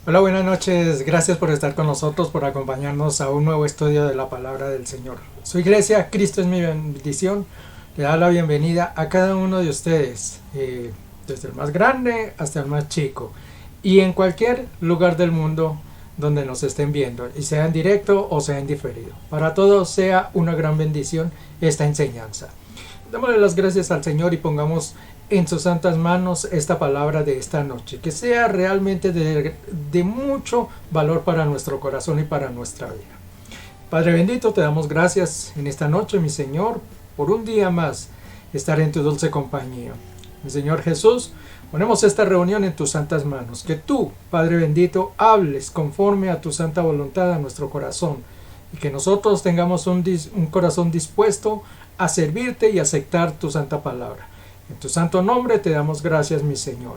Hola, buenas noches. Gracias por estar con nosotros, por acompañarnos a un nuevo estudio de la palabra del Señor. Su iglesia, Cristo es mi bendición. Le da la bienvenida a cada uno de ustedes, desde el más grande hasta el más chico, y en cualquier lugar del mundo donde nos estén viendo, y sea en directo o sea en diferido. Para todos sea una gran bendición esta enseñanza. Démosle las gracias al Señor y pongamos en sus santas manos esta palabra de esta noche, que sea realmente de mucho valor para nuestro corazón y para nuestra vida. Padre bendito, te damos gracias en esta noche, mi Señor, por un día más estar en tu dulce compañía. Mi Señor Jesús, ponemos esta reunión en tus santas manos, que tú, Padre bendito, hables conforme a tu santa voluntad a nuestro corazón, y que nosotros tengamos un corazón dispuesto a servirte y aceptar tu santa palabra. En tu santo nombre te damos gracias, mi Señor.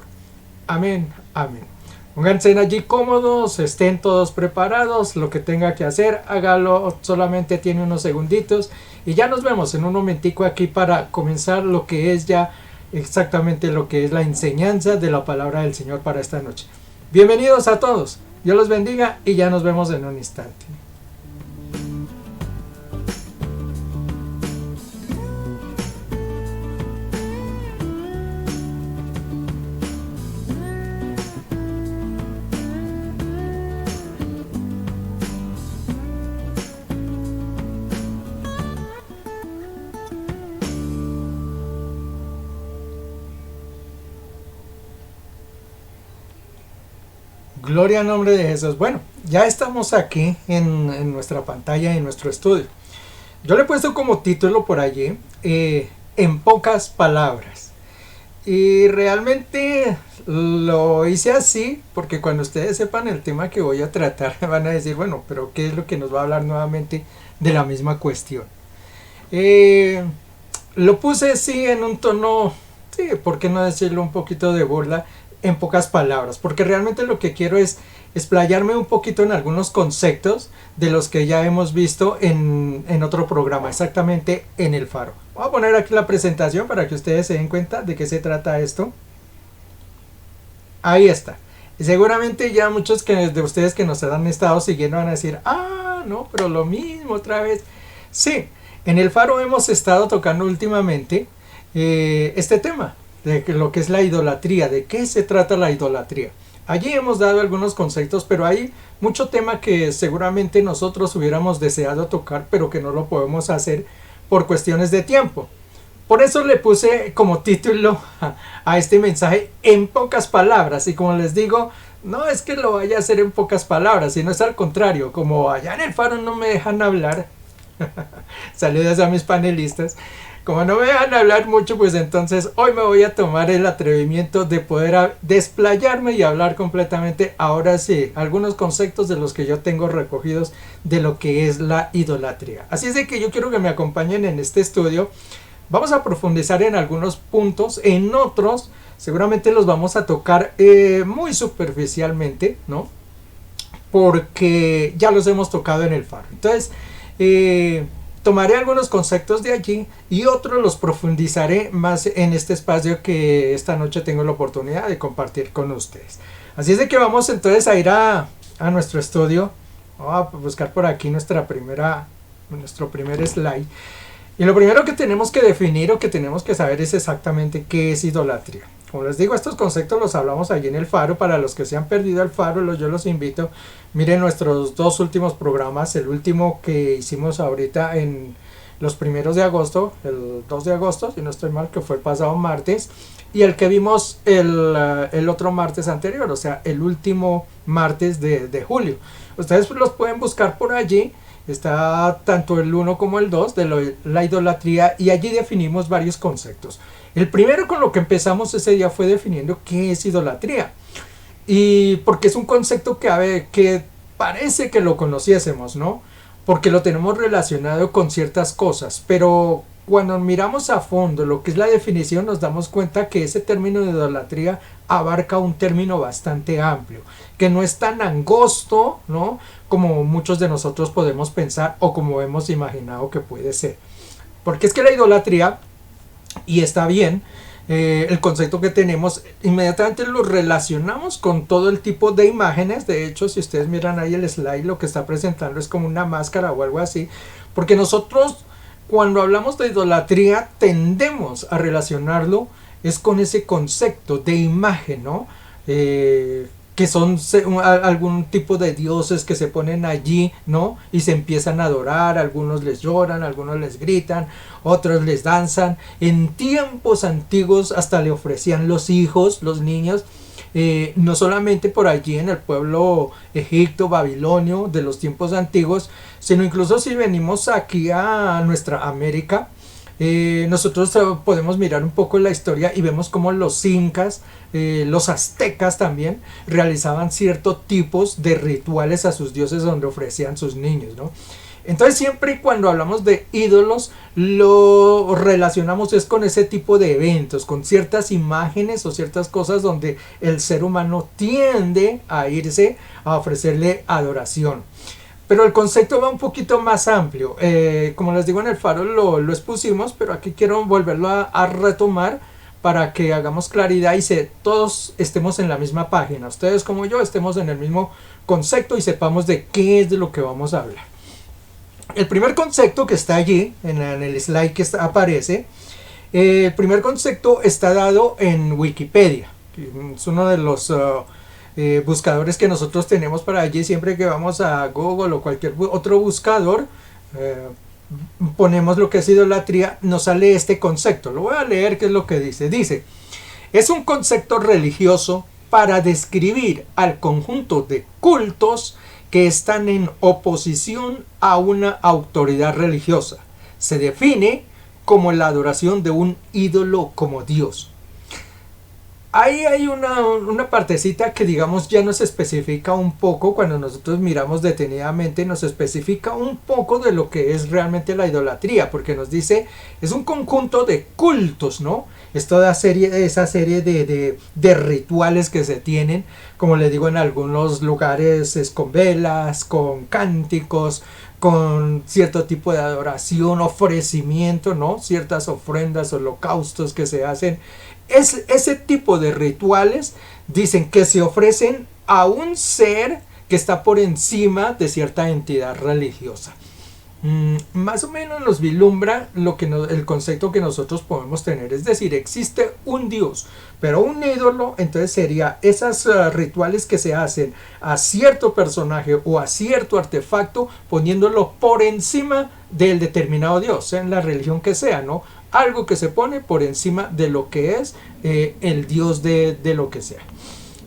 Amén, amén. Pónganse allí cómodos, estén todos preparados, lo que tenga que hacer, hágalo, solamente tiene unos segunditos y ya nos vemos en un momentico aquí para comenzar lo que es ya exactamente lo que es la enseñanza de la palabra del Señor para esta noche. Bienvenidos a todos, Dios los bendiga y ya nos vemos en un instante. Gloria al nombre de Jesús. Bueno, ya estamos aquí en nuestra pantalla, en nuestro estudio. Yo le he puesto como título por allí, en pocas palabras. Y realmente lo hice así porque cuando ustedes sepan el tema que voy a tratar van a decir, bueno, pero ¿qué es lo que nos va a hablar nuevamente de la misma cuestión? Eh, lo puse así en un tono, sí, ¿por qué no decirlo un poquito de burla? En pocas palabras, porque realmente lo que quiero es explayarme un poquito en algunos conceptos de los que ya hemos visto en otro programa, exactamente en el Faro. Voy a poner aquí la presentación para que ustedes se den cuenta de qué se trata esto. Ahí está. Y seguramente ya muchos de ustedes que nos han estado siguiendo van a decir, ah, no, pero lo mismo otra vez. Sí, en el Faro hemos estado tocando últimamente este tema de lo que es la idolatría, de qué se trata la idolatría. Allí hemos dado algunos conceptos, pero hay mucho tema que seguramente nosotros hubiéramos deseado tocar, pero que no lo podemos hacer por cuestiones de tiempo. Por eso le puse como título a este mensaje en pocas palabras. Y como les digo, no es que lo vaya a hacer en pocas palabras, sino es al contrario. Como allá en el Faro no me dejan hablar, saludos a mis panelistas. Como no me dejan hablar mucho, pues entonces hoy me voy a tomar el atrevimiento de poder desplayarme y hablar completamente, ahora sí, algunos conceptos de los que yo tengo recogidos de lo que es la idolatría. Así es de que yo quiero que me acompañen en este estudio. Vamos a profundizar en algunos puntos, en otros seguramente los vamos a tocar muy superficialmente, ¿no? Porque ya los hemos tocado en el Faro. Entonces, tomaré algunos conceptos de allí y otros los profundizaré más en este espacio que esta noche tengo la oportunidad de compartir con ustedes. Así es de que vamos entonces a ir a nuestro estudio. Vamos a buscar por aquí nuestro primer slide. Y lo primero que tenemos que definir o que tenemos que saber es exactamente qué es idolatría. Como les digo, estos conceptos los hablamos allí en el Faro. Para los que se han perdido el Faro, yo los invito. Miren nuestros dos últimos programas. El último que hicimos ahorita en los primeros de agosto, el 2 de agosto, si no estoy mal, que fue el pasado martes. Y el que vimos el otro martes anterior, o sea, el último martes de julio. Ustedes los pueden buscar por allí. Está tanto el 1 como el 2 de la idolatría y allí definimos varios conceptos. El primero con lo que empezamos ese día fue definiendo qué es idolatría. Y porque es un concepto que parece que lo conociésemos, ¿no? Porque lo tenemos relacionado con ciertas cosas, pero cuando miramos a fondo lo que es la definición nos damos cuenta que ese término de idolatría abarca un término bastante amplio, que no es tan angosto, ¿no?, como muchos de nosotros podemos pensar o como hemos imaginado que puede ser. Porque es que la idolatría, y está bien, el concepto que tenemos, inmediatamente lo relacionamos con todo el tipo de imágenes. De hecho, si ustedes miran ahí el slide, lo que está presentando es como una máscara o algo así, porque nosotros cuando hablamos de idolatría tendemos a relacionarlo es con ese concepto de imagen, ¿no? Que son algún tipo de dioses que se ponen allí, ¿no? Y se empiezan a adorar, algunos les lloran, algunos les gritan, otros les danzan. En tiempos antiguos hasta le ofrecían los hijos, los niños, no solamente por allí en el pueblo egipto, babilonio, de los tiempos antiguos, sino incluso si venimos aquí a nuestra América, nosotros podemos mirar un poco la historia y vemos como los incas, los aztecas también realizaban ciertos tipos de rituales a sus dioses donde ofrecían sus niños, ¿no? Entonces siempre y cuando hablamos de ídolos lo relacionamos es con ese tipo de eventos, con ciertas imágenes o ciertas cosas donde el ser humano tiende a irse a ofrecerle adoración. Pero el concepto va un poquito más amplio. Como les digo, en el faro lo expusimos, pero aquí quiero volverlo a retomar para que hagamos claridad y todos estemos en la misma página. Ustedes como yo estemos en el mismo concepto y sepamos de qué es de lo que vamos a hablar. El primer concepto que está allí, en el slide que aparece, el primer concepto está dado en Wikipedia. Es uno de los buscadores que nosotros tenemos para allí. Siempre que vamos a Google o cualquier otro buscador, ponemos lo que es idolatría, nos sale este concepto. Lo voy a leer, qué es lo que dice. Dice, es un concepto religioso para describir al conjunto de cultos que están en oposición a una autoridad religiosa. Se define como la adoración de un ídolo como Dios. Ahí hay una partecita que digamos ya nos especifica un poco, cuando nosotros miramos detenidamente, nos especifica un poco de lo que es realmente la idolatría, porque nos dice, es un conjunto de cultos, ¿no? Es toda esa serie de rituales que se tienen, como les digo, en algunos lugares es con velas, con cánticos, con cierto tipo de adoración, ofrecimiento, ¿no? Ciertas ofrendas, holocaustos que se hacen. Ese tipo de rituales dicen que se ofrecen a un ser que está por encima de cierta entidad religiosa. Más o menos nos vislumbra el concepto que nosotros podemos tener, es decir, existe un Dios, pero un ídolo entonces sería esos rituales que se hacen a cierto personaje o a cierto artefacto, poniéndolo por encima del determinado Dios, sea en la religión que sea, ¿no? Algo que se pone por encima de lo que es el Dios de lo que sea.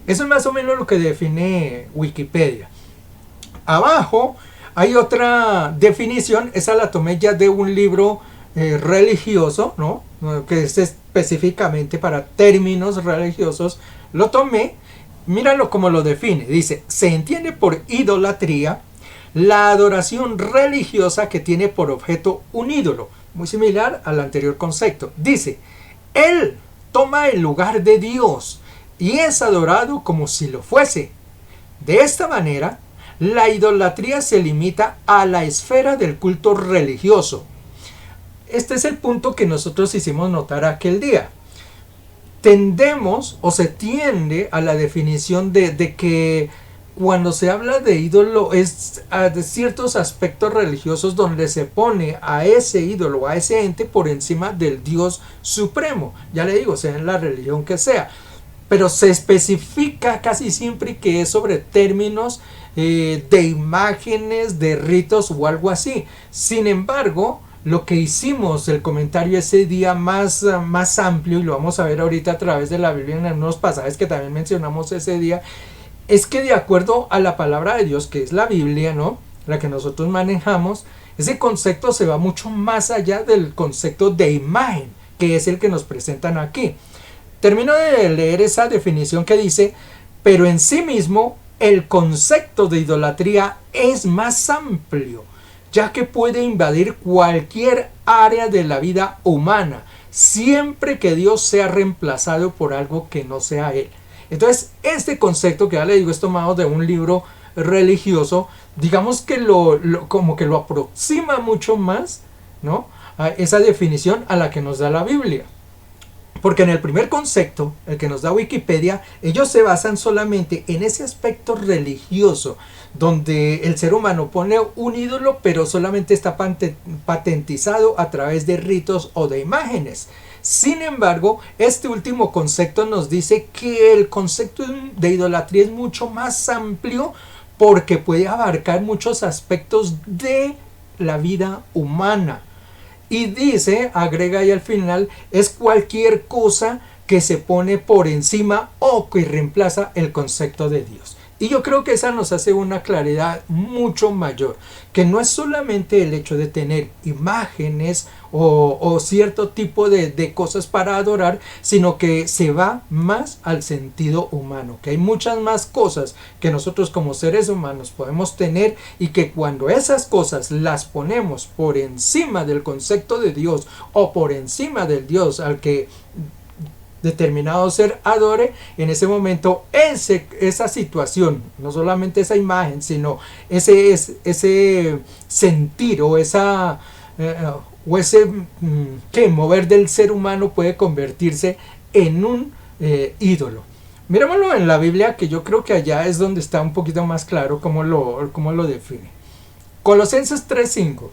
Eso es más o menos lo que define Wikipedia. Abajo hay otra definición, esa la tomé ya de un libro religioso, ¿no? Que es específicamente para términos religiosos. Lo tomé, míralo como lo define. Dice, se entiende por idolatría la adoración religiosa que tiene por objeto un ídolo, muy similar al anterior concepto. Dice, él toma el lugar de Dios y es adorado como si lo fuese. De esta manera, la idolatría se limita a la esfera del culto religioso. Este es el punto que nosotros hicimos notar aquel día. Tendemos o se tiende a la definición de que cuando se habla de ídolo es de ciertos aspectos religiosos donde se pone a ese ídolo, a ese ente por encima del Dios supremo. Ya le digo, sea en la religión que sea. Pero se especifica casi siempre que es sobre términos de imágenes, de ritos o algo así. Sin embargo, lo que hicimos, el comentario ese día más amplio, y lo vamos a ver ahorita a través de la Biblia en unos pasajes que también mencionamos ese día, es que de acuerdo a la palabra de Dios, que es la Biblia, ¿no?, la que nosotros manejamos, ese concepto se va mucho más allá del concepto de imagen, que es el que nos presentan aquí. Termino de leer esa definición que dice, pero en sí mismo el concepto de idolatría es más amplio, ya que puede invadir cualquier área de la vida humana, siempre que Dios sea reemplazado por algo que no sea Él. Entonces, este concepto que ya le digo es tomado de un libro religioso, digamos que como que lo aproxima mucho más, ¿no?, a esa definición a la que nos da la Biblia. Porque en el primer concepto, el que nos da Wikipedia, ellos se basan solamente en ese aspecto religioso, donde el ser humano pone un ídolo, pero solamente está patentizado a través de ritos o de imágenes. Sin embargo, este último concepto nos dice que el concepto de idolatría es mucho más amplio porque puede abarcar muchos aspectos de la vida humana. Y dice, agrega ahí al final, es cualquier cosa que se pone por encima o que reemplaza el concepto de Dios. Y yo creo que esa nos hace una claridad mucho mayor, que no es solamente el hecho de tener imágenes o cierto tipo de cosas para adorar, sino que se va más al sentido humano, que hay muchas más cosas que nosotros como seres humanos podemos tener y que cuando esas cosas las ponemos por encima del concepto de Dios o por encima del Dios al que determinado ser adore, en ese momento esa situación, no solamente esa imagen, sino ese sentir o esa mover del ser humano puede convertirse en un ídolo. Mirémoslo en la Biblia, que yo creo que allá es donde está un poquito más claro cómo lo define. Colosenses 3:5.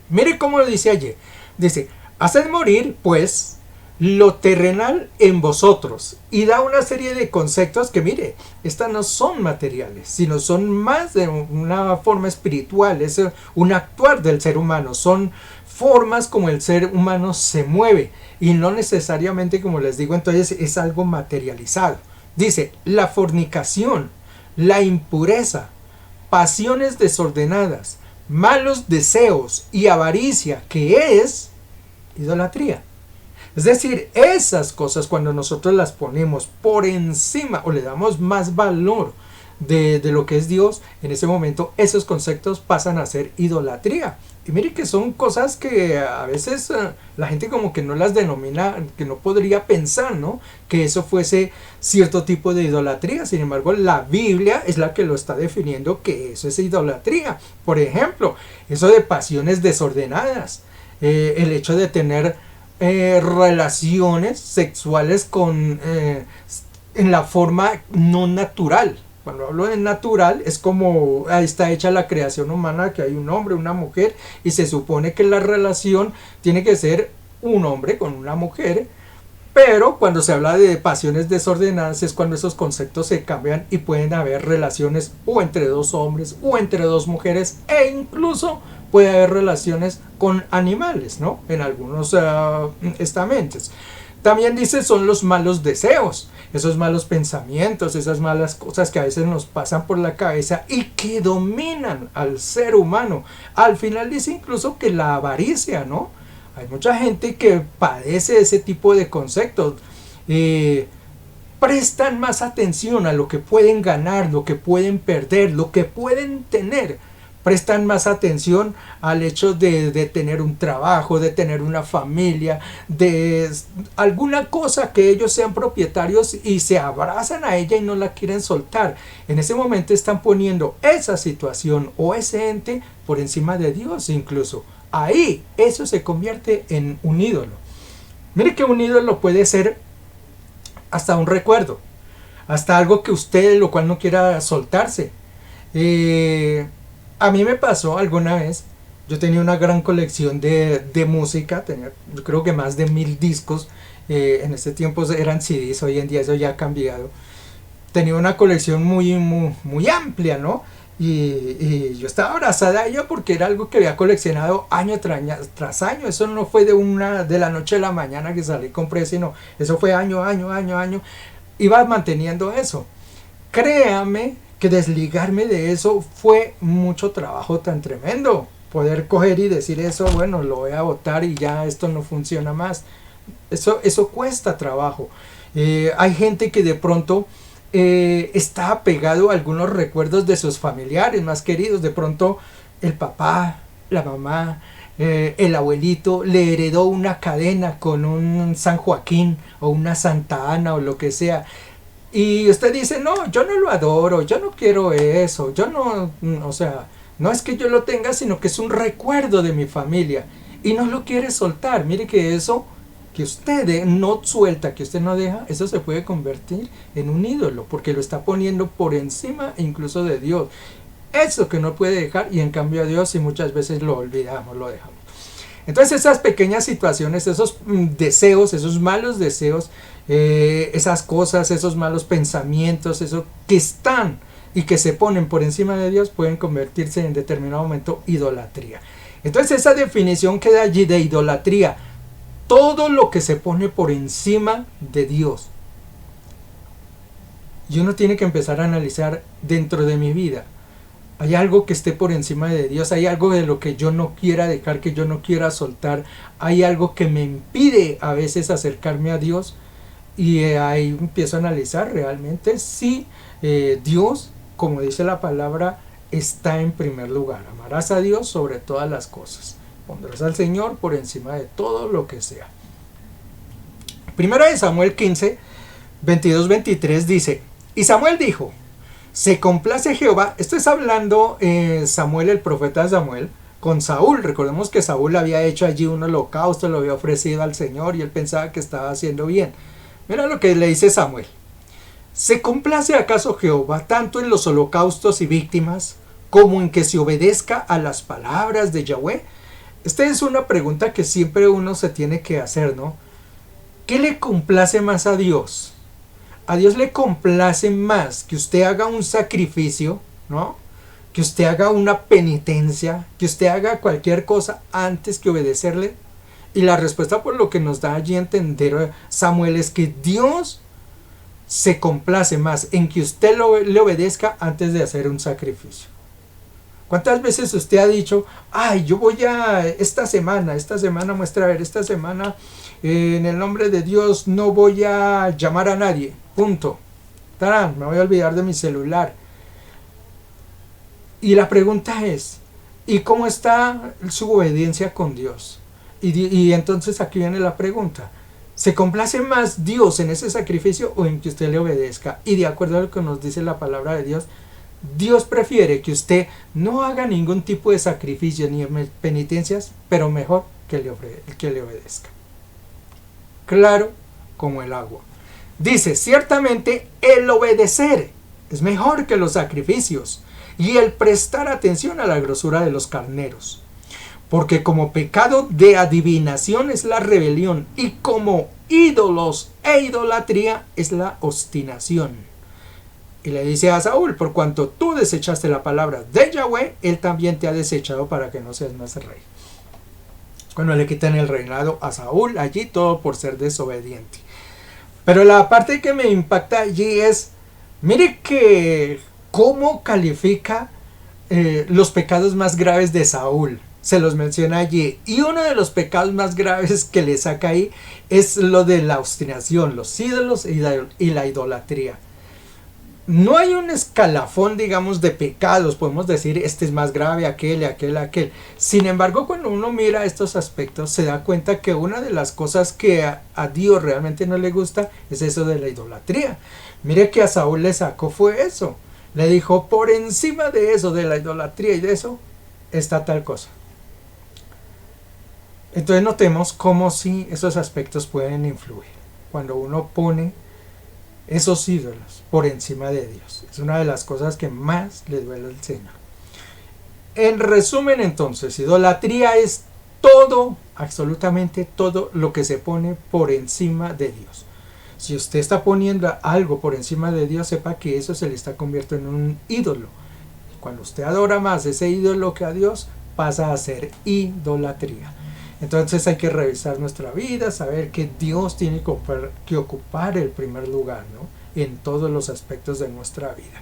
Mire cómo lo dice allí. Dice, haced morir, pues, lo terrenal en vosotros, y da una serie de conceptos que, mire, estas no son materiales, sino son más de una forma espiritual, es un actuar del ser humano, son formas como el ser humano se mueve y no necesariamente, como les digo, entonces es algo materializado. Dice, la fornicación, la impureza, pasiones desordenadas, malos deseos y avaricia, que es idolatría. Es decir, esas cosas cuando nosotros las ponemos por encima o le damos más valor de lo que es Dios, en ese momento esos conceptos pasan a ser idolatría. Y mire que son cosas que a veces la gente como que no las denomina, que no podría pensar, ¿no? Que eso fuese cierto tipo de idolatría. Sin embargo, la Biblia es la que lo está definiendo que eso es idolatría. Por ejemplo, eso de pasiones desordenadas, el hecho de tener relaciones sexuales en la forma no natural. Cuando hablo de natural es como ahí está hecha la creación humana, que hay un hombre, una mujer, y se supone que la relación tiene que ser un hombre con una mujer, pero cuando se habla de pasiones desordenadas es cuando esos conceptos se cambian y pueden haber relaciones o entre dos hombres o entre dos mujeres e incluso puede haber relaciones con animales, ¿no? En algunos estamentos. También dice son los malos deseos, esos malos pensamientos, esas malas cosas que a veces nos pasan por la cabeza y que dominan al ser humano. Al final dice incluso que la avaricia, ¿no? Hay mucha gente que padece ese tipo de conceptos. Prestan más atención a lo que pueden ganar, lo que pueden perder, lo que pueden tener. Prestan más atención al hecho de tener un trabajo, de tener una familia, de alguna cosa que ellos sean propietarios y se abrazan a ella y no la quieren soltar. En ese momento están poniendo esa situación o ese ente por encima de Dios incluso. Ahí eso se convierte en un ídolo. Mire que un ídolo puede ser hasta un recuerdo, hasta algo que usted, lo cual no quiera soltarse. A mí me pasó alguna vez, yo tenía una gran colección de música, tenía yo creo que más de 1000 discos, en ese tiempo eran CDs, hoy en día eso ya ha cambiado. Tenía una colección muy amplia, ¿no? Y yo estaba abrazada a ella porque era algo que había coleccionado año tras año. Eso no fue de la noche a la mañana que salí y compré, sino eso fue año. Iba manteniendo eso. Créame que desligarme de eso fue mucho trabajo tan tremendo. Poder coger y decir eso, bueno, lo voy a botar y ya esto no funciona más. Eso cuesta trabajo. Hay gente que de pronto está apegado a algunos recuerdos de sus familiares más queridos. De pronto el papá, la mamá, el abuelito le heredó una cadena con un San Joaquín o una Santa Ana o lo que sea. Y usted dice, no, yo no lo adoro, yo no quiero eso, yo no, o sea, no es que yo lo tenga, sino que es un recuerdo de mi familia. Y no lo quiere soltar. Mire que eso que usted no suelta, que usted no deja, eso se puede convertir en un ídolo, porque lo está poniendo por encima incluso de Dios. Eso que no puede dejar, y en cambio a Dios, y muchas veces lo olvidamos, lo dejamos. Entonces esas pequeñas situaciones, esos deseos, esos malos deseos, esas cosas, esos malos pensamientos, eso que están y que se ponen por encima de Dios, pueden convertirse en determinado momento idolatría. Entonces esa definición queda allí de idolatría: todo lo que se pone por encima de Dios. Y uno tiene que empezar a analizar dentro de mi vida. Hay algo que esté por encima de Dios, hay algo de lo que yo no quiera dejar, que yo no quiera soltar, hay algo que me impide a veces acercarme a Dios, y ahí empiezo a analizar realmente si Dios, como dice la palabra, está en primer lugar. Amarás a Dios sobre todas las cosas, pondrás al Señor por encima de todo lo que sea. Primera de Samuel 15, 22-23 dice: y Samuel dijo: se complace Jehová. Esto es hablando Samuel, el profeta Samuel, con Saúl. Recordemos que Saúl había hecho allí un holocausto, lo había ofrecido al Señor y él pensaba que estaba haciendo bien. Mira lo que le dice Samuel: ¿se complace acaso Jehová tanto en los holocaustos y víctimas como en que se obedezca a las palabras de Yahweh? Esta es una pregunta que siempre uno se tiene que hacer, ¿no? ¿Qué le complace más a Dios? A Dios le complace más que usted haga un sacrificio, ¿no? Que usted haga una penitencia, que usted haga cualquier cosa antes que obedecerle. Y la respuesta, por lo que nos da allí a entender Samuel, es que Dios se complace más en que usted le obedezca antes de hacer un sacrificio. ¿Cuántas veces usted ha dicho: ay, yo voy a esta semana muestra, a ver, esta semana en el nombre de Dios no voy a llamar a nadie, punto, tarán, me voy a olvidar de mi celular? Y la pregunta es: ¿y cómo está su obediencia con Dios? Y entonces aquí viene la pregunta: ¿se complace más Dios en ese sacrificio o en que usted le obedezca? Y de acuerdo a lo que nos dice la palabra de Dios, Dios prefiere que usted no haga ningún tipo de sacrificio ni penitencias, pero mejor que le obedezca. Claro como el agua. Dice: ciertamente el obedecer es mejor que los sacrificios, y el prestar atención a la grosura de los carneros. Porque como pecado de adivinación es la rebelión, y como ídolos e idolatría es la obstinación. Y le dice a Saúl: por cuanto tú desechaste la palabra de Yahweh, él también te ha desechado para que no seas más rey. Cuando le quitan el reinado a Saúl, allí todo por ser desobediente. Pero la parte que me impacta allí es, mire que cómo califica los pecados más graves de Saúl. Se los menciona allí. Y uno de los pecados más graves que le saca ahí es lo de la obstinación, los ídolos y la idolatría. No hay un escalafón, digamos, de pecados. Podemos decir, este es más grave, aquel. Sin embargo, cuando uno mira estos aspectos, se da cuenta que una de las cosas que a Dios realmente no le gusta es eso de la idolatría. Mire que a Saúl le sacó fue eso. Le dijo: por encima de eso, de la idolatría y de eso, está tal cosa. Entonces notemos cómo sí esos aspectos pueden influir cuando uno pone esos ídolos por encima de Dios. Es una de las cosas que más le duele al Señor. En resumen, entonces, idolatría es todo, absolutamente todo lo que se pone por encima de Dios. Si usted está poniendo algo por encima de Dios, sepa que eso se le está convirtiendo en un ídolo. Cuando usted adora más ese ídolo que a Dios, pasa a ser idolatría. Entonces hay que revisar nuestra vida, saber que Dios tiene que ocupar el primer lugar, ¿no? En todos los aspectos de nuestra vida.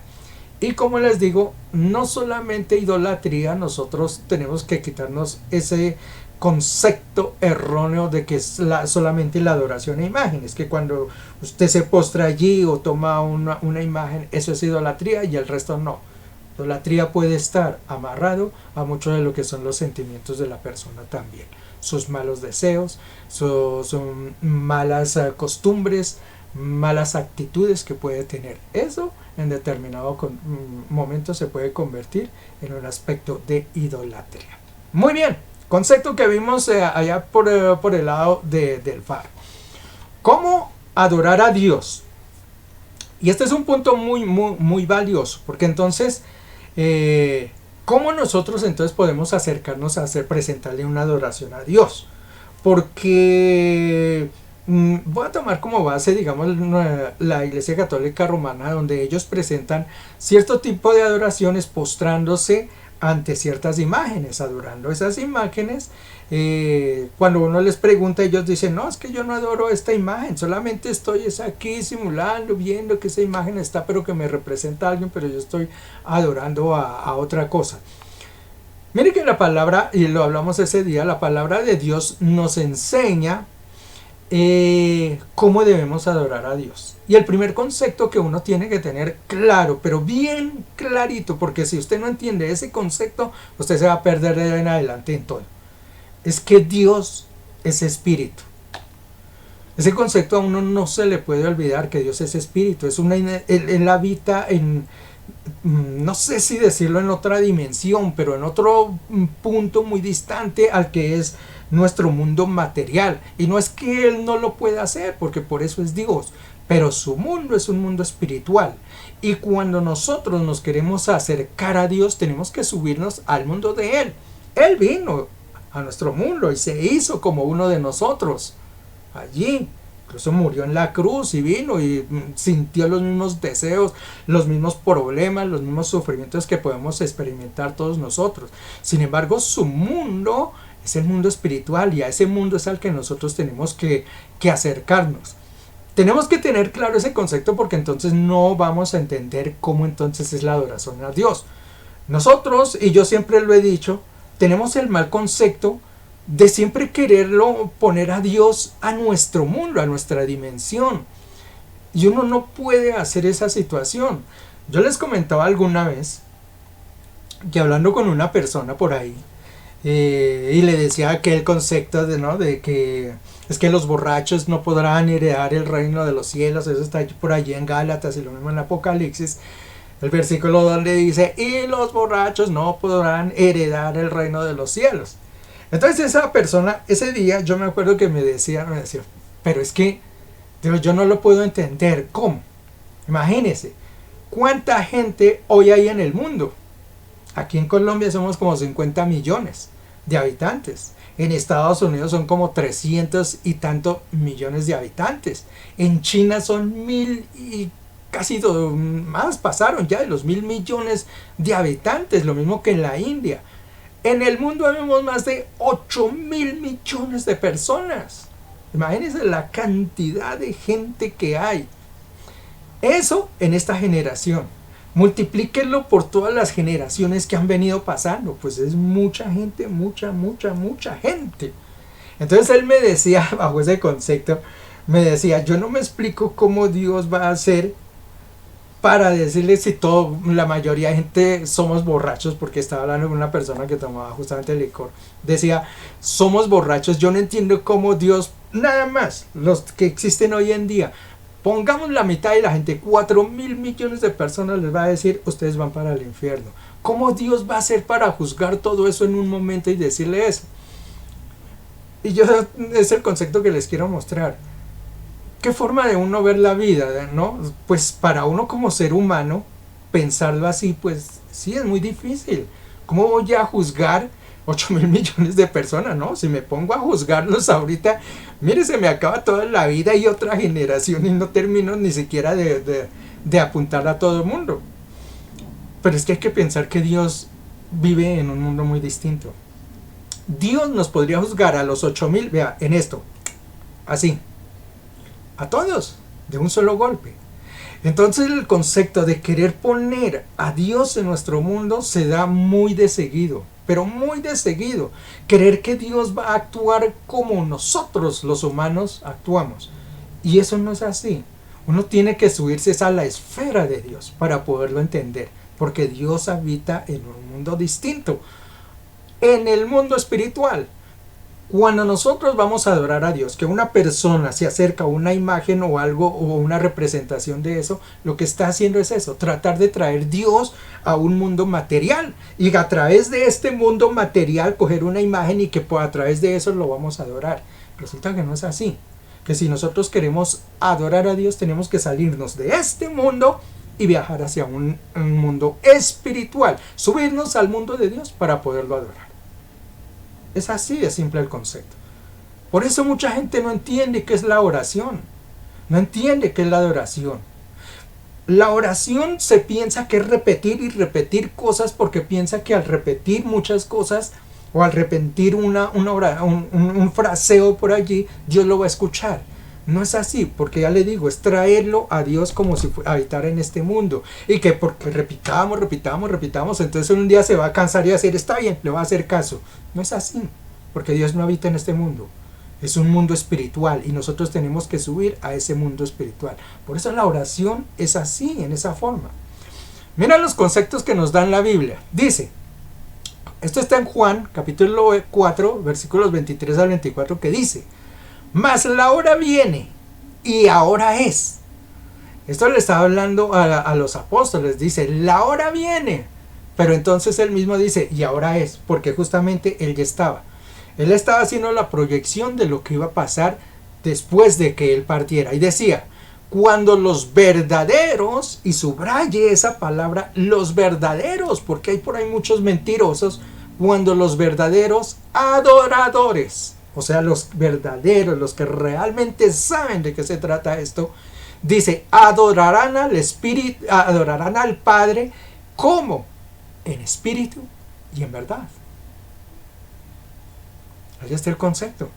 Y como les digo, no solamente idolatría, nosotros tenemos que quitarnos ese concepto erróneo de que es solamente la adoración a imágenes, que cuando usted se postra allí o toma una imagen, eso es idolatría y el resto no. Idolatría puede estar amarrado a mucho de lo que son los sentimientos de la persona también. Sus malos deseos, sus malas costumbres, malas actitudes que puede tener. Eso en determinado momento se puede convertir en un aspecto de idolatría. Muy bien, concepto que vimos allá por el lado del faro. ¿Cómo adorar a Dios? Y este es un punto muy valioso, porque entonces, ¿cómo nosotros entonces podemos acercarnos a presentarle una adoración a Dios? Porque voy a tomar como base, digamos, la Iglesia Católica Romana, donde ellos presentan cierto tipo de adoraciones postrándose ante ciertas imágenes, adorando esas imágenes. Cuando uno les pregunta, ellos dicen, no, es que yo no adoro esta imagen, solamente estoy aquí simulando, viendo que esa imagen está, pero que me representa a alguien, pero yo estoy adorando a otra cosa. Mire que la palabra, y lo hablamos ese día, la palabra de Dios nos enseña cómo debemos adorar a Dios. Y el primer concepto que uno tiene que tener claro, pero bien clarito, porque si usted no entiende ese concepto, usted se va a perder de ahí en adelante en todo. Es que Dios es espíritu. Ese concepto a uno no se le puede olvidar, que Dios es espíritu. Él habita en, no sé si decirlo, en otra dimensión, pero en otro punto muy distante al que es nuestro mundo material. Y no es que Él no lo pueda hacer, porque por eso es Dios, pero su mundo es un mundo espiritual. Y cuando nosotros nos queremos acercar a Dios, tenemos que subirnos al mundo de Él. Él vino a nuestro mundo y se hizo como uno de nosotros allí. Incluso murió en la cruz y vino y sintió los mismos deseos, los mismos problemas, los mismos sufrimientos que podemos experimentar todos nosotros. Sin embargo, su mundo es el mundo espiritual, y a ese mundo es al que nosotros tenemos que acercarnos. Tenemos que tener claro ese concepto, porque entonces no vamos a entender cómo entonces es la adoración a Dios. Nosotros, y yo siempre lo he dicho, tenemos el mal concepto de siempre quererlo poner a Dios a nuestro mundo, a nuestra dimensión. Y uno no puede hacer esa situación. Yo les comentaba alguna vez que hablando con una persona por ahí, y le decía que el concepto de que es que los borrachos no podrán heredar el reino de los cielos, eso está por allí en Gálatas, y lo mismo en Apocalipsis, el versículo donde dice, y los borrachos no podrán heredar el reino de los cielos. Entonces esa persona, ese día yo me acuerdo que me decía, pero es que yo no lo puedo entender. ¿Cómo? Imagínese, ¿cuánta gente hoy hay en el mundo? Aquí en Colombia somos como 50 millones de habitantes. En Estados Unidos son como 300 y tantos millones de habitantes. En China son 1000 y casi más, pasaron ya de los 1000 millones de habitantes, lo mismo que en la India. En el mundo vemos más de 8.000 millones de personas. Imagínense la cantidad de gente que hay. Eso en esta generación. Multiplíquenlo por todas las generaciones que han venido pasando. Pues es mucha gente, mucha gente. Entonces él me decía, bajo ese concepto, me decía, yo no me explico cómo Dios va a hacer para decirle si la mayoría de gente somos borrachos, porque estaba hablando con una persona que tomaba justamente licor. Decía, somos borrachos, yo no entiendo cómo Dios, nada más, los que existen hoy en día, pongamos la mitad de la gente, 4.000 millones de personas, les va a decir, ustedes van para el infierno. ¿Cómo Dios va a hacer para juzgar todo eso en un momento y decirle eso? Y yo, es el concepto que les quiero mostrar. ¿Qué forma de uno ver la vida, no? Pues para uno como ser humano, pensarlo así, pues sí, es muy difícil. ¿Cómo voy a juzgar 8.000 millones de personas, no? Si me pongo a juzgarlos ahorita, mire, se me acaba toda la vida y otra generación y no termino ni siquiera de apuntar a todo el mundo. Pero es que hay que pensar que Dios vive en un mundo muy distinto. Dios nos podría juzgar a los 8.000, vea, en esto, así, a todos, de un solo golpe. Entonces el concepto de querer poner a Dios en nuestro mundo se da muy de seguido, pero muy de seguido. Creer que Dios va a actuar como nosotros los humanos actuamos. Y eso no es así. Uno tiene que subirse a la esfera de Dios para poderlo entender, porque Dios habita en un mundo distinto, en el mundo espiritual. Cuando nosotros vamos a adorar a Dios, que una persona se acerca a una imagen o algo o una representación de eso, lo que está haciendo es eso, tratar de traer Dios a un mundo material y a través de este mundo material coger una imagen y que a través de eso lo vamos a adorar. Resulta que no es así. que si nosotros queremos adorar a Dios, tenemos que salirnos de este mundo y viajar hacia un mundo espiritual, subirnos al mundo de Dios para poderlo adorar. Es así de simple el concepto. Por eso mucha gente no entiende qué es la oración, no entiende qué es la adoración. La oración se piensa que es repetir y repetir cosas, porque piensa que al repetir muchas cosas o al repetir un fraseo por allí, Dios lo va a escuchar. No es así, porque ya le digo, es traerlo a Dios como si habitara en este mundo. Y que porque repitamos, entonces un día se va a cansar y va a decir, está bien, le va a hacer caso. No es así, porque Dios no habita en este mundo. Es un mundo espiritual y nosotros tenemos que subir a ese mundo espiritual. Por eso la oración es así, en esa forma. Mira los conceptos que nos da la Biblia. Dice, esto está en Juan, capítulo 4, versículos 23 al 24, que dice, mas la hora viene y ahora es. Esto le estaba hablando a los apóstoles. Dice, la hora viene. Pero entonces él mismo dice, y ahora es, porque justamente él ya estaba. Él estaba haciendo la proyección de lo que iba a pasar después de que él partiera. Y decía, cuando los verdaderos, y subraye esa palabra, los verdaderos, porque hay por ahí muchos mentirosos, cuando los verdaderos adoradores, o sea, los verdaderos, los que realmente saben de qué se trata esto, dice, adorarán al Espíritu, adorarán al Padre, ¿cómo? En espíritu y en verdad. Ahí está el concepto.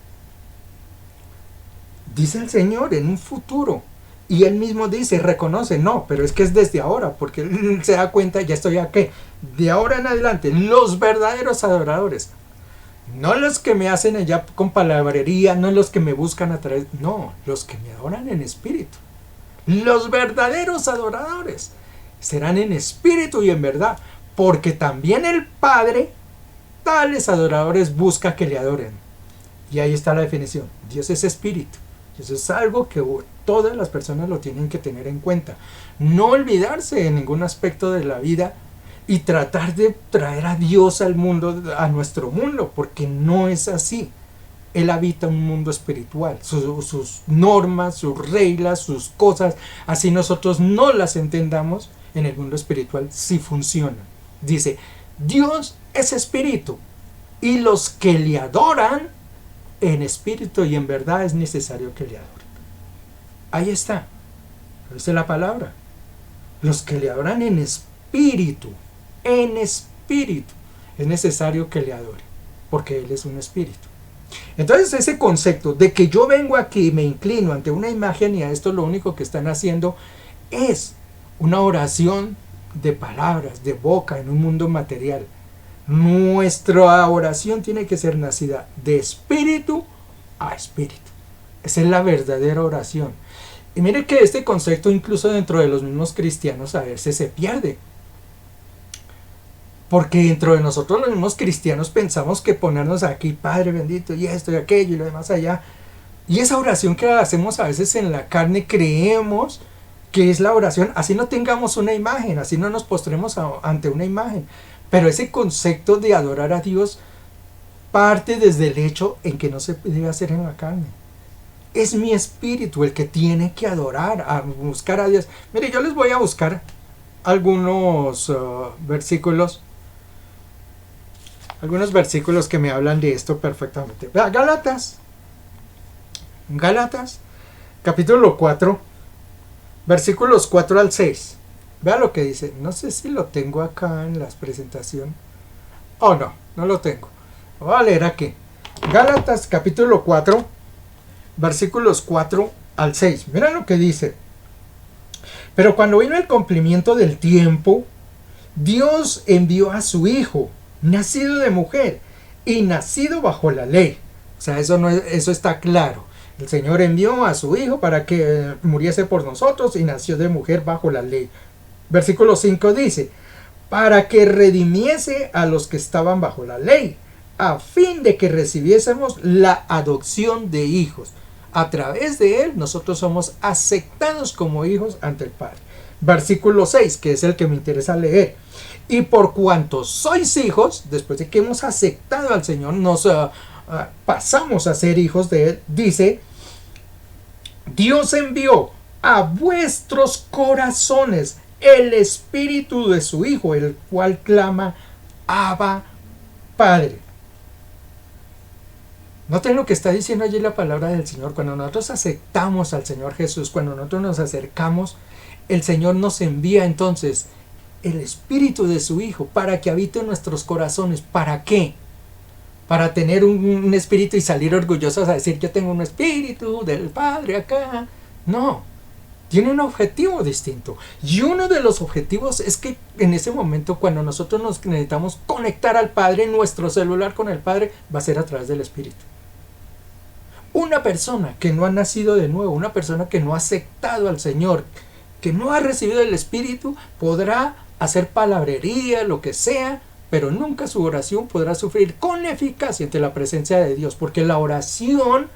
Dice el Señor en un futuro. Y él mismo dice, reconoce, no, pero es que es desde ahora, porque él se da cuenta, ya estoy aquí. De ahora en adelante, los verdaderos adoradores. No los que me hacen allá con palabrería, no los que me buscan a través, no, los que me adoran en espíritu. Los verdaderos adoradores serán en espíritu y en verdad, porque también el Padre tales adoradores busca que le adoren. Y ahí está la definición. Dios es espíritu. Y eso es algo que todas las personas lo tienen que tener en cuenta. No olvidarse en ningún aspecto de la vida y tratar de traer a Dios al mundo, a nuestro mundo, porque no es así. Él habita un mundo espiritual. Sus normas, sus reglas, sus cosas, así nosotros no las entendamos, en el mundo espiritual sí funcionan. Dice, Dios es espíritu, y los que le adoran en espíritu y en verdad es necesario que le adoren. Ahí está. Esa es la palabra. Los que le adoran en espíritu, es necesario que le adoren, porque Él es un espíritu. Entonces ese concepto de que yo vengo aquí y me inclino ante una imagen y a esto lo único que están haciendo es una oración de palabras, de boca en un mundo material. Nuestra oración tiene que ser nacida de espíritu a espíritu. Esa es la verdadera oración. Y mire que este concepto incluso dentro de los mismos cristianos a veces se pierde. Porque dentro de nosotros los mismos cristianos pensamos que ponernos aquí, Padre bendito, y esto y aquello y lo demás allá. Y esa oración que hacemos a veces en la carne creemos que es la oración, así no tengamos una imagen, así no nos postremos ante una imagen. Pero ese concepto de adorar a Dios parte desde el hecho en que no se debe hacer en la carne. Es mi espíritu el que tiene que adorar, a buscar a Dios. Mire, yo les voy a buscar algunos versículos que me hablan de esto perfectamente. Vea, Gálatas, capítulo 4, versículos 4 al 6. Vea lo que dice. No sé si lo tengo acá en las presentaciones. Oh, no lo tengo. Voy a leer aquí. Gálatas, capítulo 4, versículos 4 al 6. Mira lo que dice. Pero cuando vino el cumplimiento del tiempo, Dios envió a su Hijo, nacido de mujer y nacido bajo la ley. O sea, eso está claro. El Señor envió a su Hijo para que muriese por nosotros y nació de mujer bajo la ley. Versículo 5 dice, para que redimiese a los que estaban bajo la ley, a fin de que recibiésemos la adopción de hijos. A través de él nosotros somos aceptados como hijos ante el Padre. Versículo 6, que es el que me interesa leer. Y por cuanto sois hijos, después de que hemos aceptado al Señor, nos pasamos a ser hijos de él, dice, Dios envió a vuestros corazones el Espíritu de su Hijo, el cual clama, Abba, Padre. Noten lo que está diciendo allí la palabra del Señor. Cuando nosotros aceptamos al Señor Jesús, cuando nosotros nos acercamos, el Señor nos envía entonces el Espíritu de su Hijo para que habite en nuestros corazones. ¿Para qué? Para tener un espíritu y salir orgullosos a decir, yo tengo un espíritu del Padre acá. No, tiene un objetivo distinto. Y uno de los objetivos es que en ese momento, cuando nosotros nos necesitamos conectar al Padre, nuestro celular con el Padre va a ser a través del Espíritu. Una persona que no ha nacido de nuevo, una persona que no ha aceptado al Señor, que no ha recibido el Espíritu, podrá hacer palabrería, lo que sea, pero nunca su oración podrá sufrir con eficacia ante la presencia de Dios, porque la oración,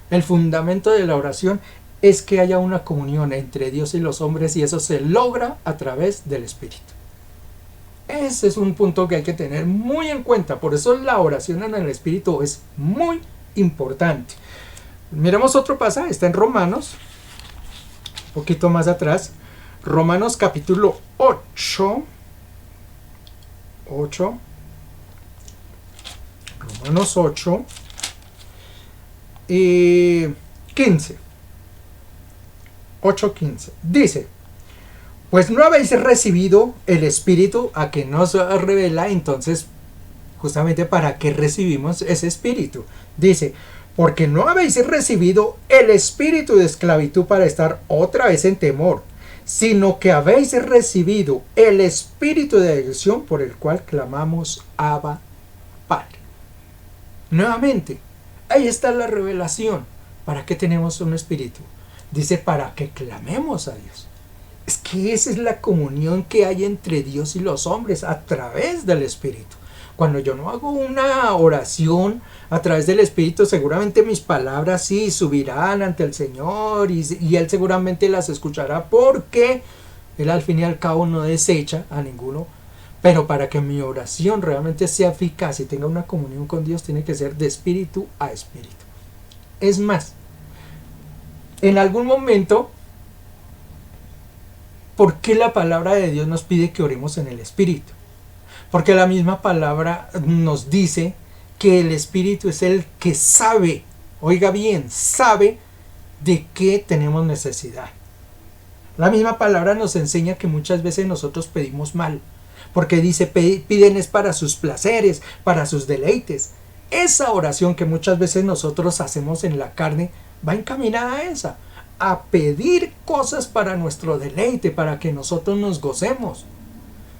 el fundamento de la oración es que haya una comunión entre Dios y los hombres, y eso se logra a través del Espíritu. Ese es un punto que hay que tener muy en cuenta. Por eso la oración en el Espíritu es muy importante. Miremos otro pasaje, está en Romanos, un poquito más atrás. Romanos capítulo 8. Romanos 8 y 15. 8:15. Dice, pues no habéis recibido el Espíritu a que nos revela. Entonces, justamente para qué recibimos ese Espíritu. Dice, porque no habéis recibido el espíritu de esclavitud para estar otra vez en temor, sino que habéis recibido el espíritu de adopción por el cual clamamos Abba, Padre. Nuevamente, ahí está la revelación. ¿Para qué tenemos un espíritu? Dice, para que clamemos a Dios. Es que esa es la comunión que hay entre Dios y los hombres a través del Espíritu. Cuando yo no hago una oración a través del Espíritu, seguramente mis palabras sí subirán ante el Señor y Él seguramente las escuchará, porque Él al fin y al cabo no desecha a ninguno. Pero para que mi oración realmente sea eficaz y tenga una comunión con Dios, tiene que ser de espíritu a espíritu. Es más, en algún momento, ¿por qué la palabra de Dios nos pide que oremos en el Espíritu? Porque la misma palabra nos dice que el Espíritu es el que sabe, oiga bien, sabe de qué tenemos necesidad. La misma palabra nos enseña que muchas veces nosotros pedimos mal, porque dice, piden es para sus placeres, para sus deleites. Esa oración que muchas veces nosotros hacemos en la carne va encaminada a esa, a pedir cosas para nuestro deleite, para que nosotros nos gocemos.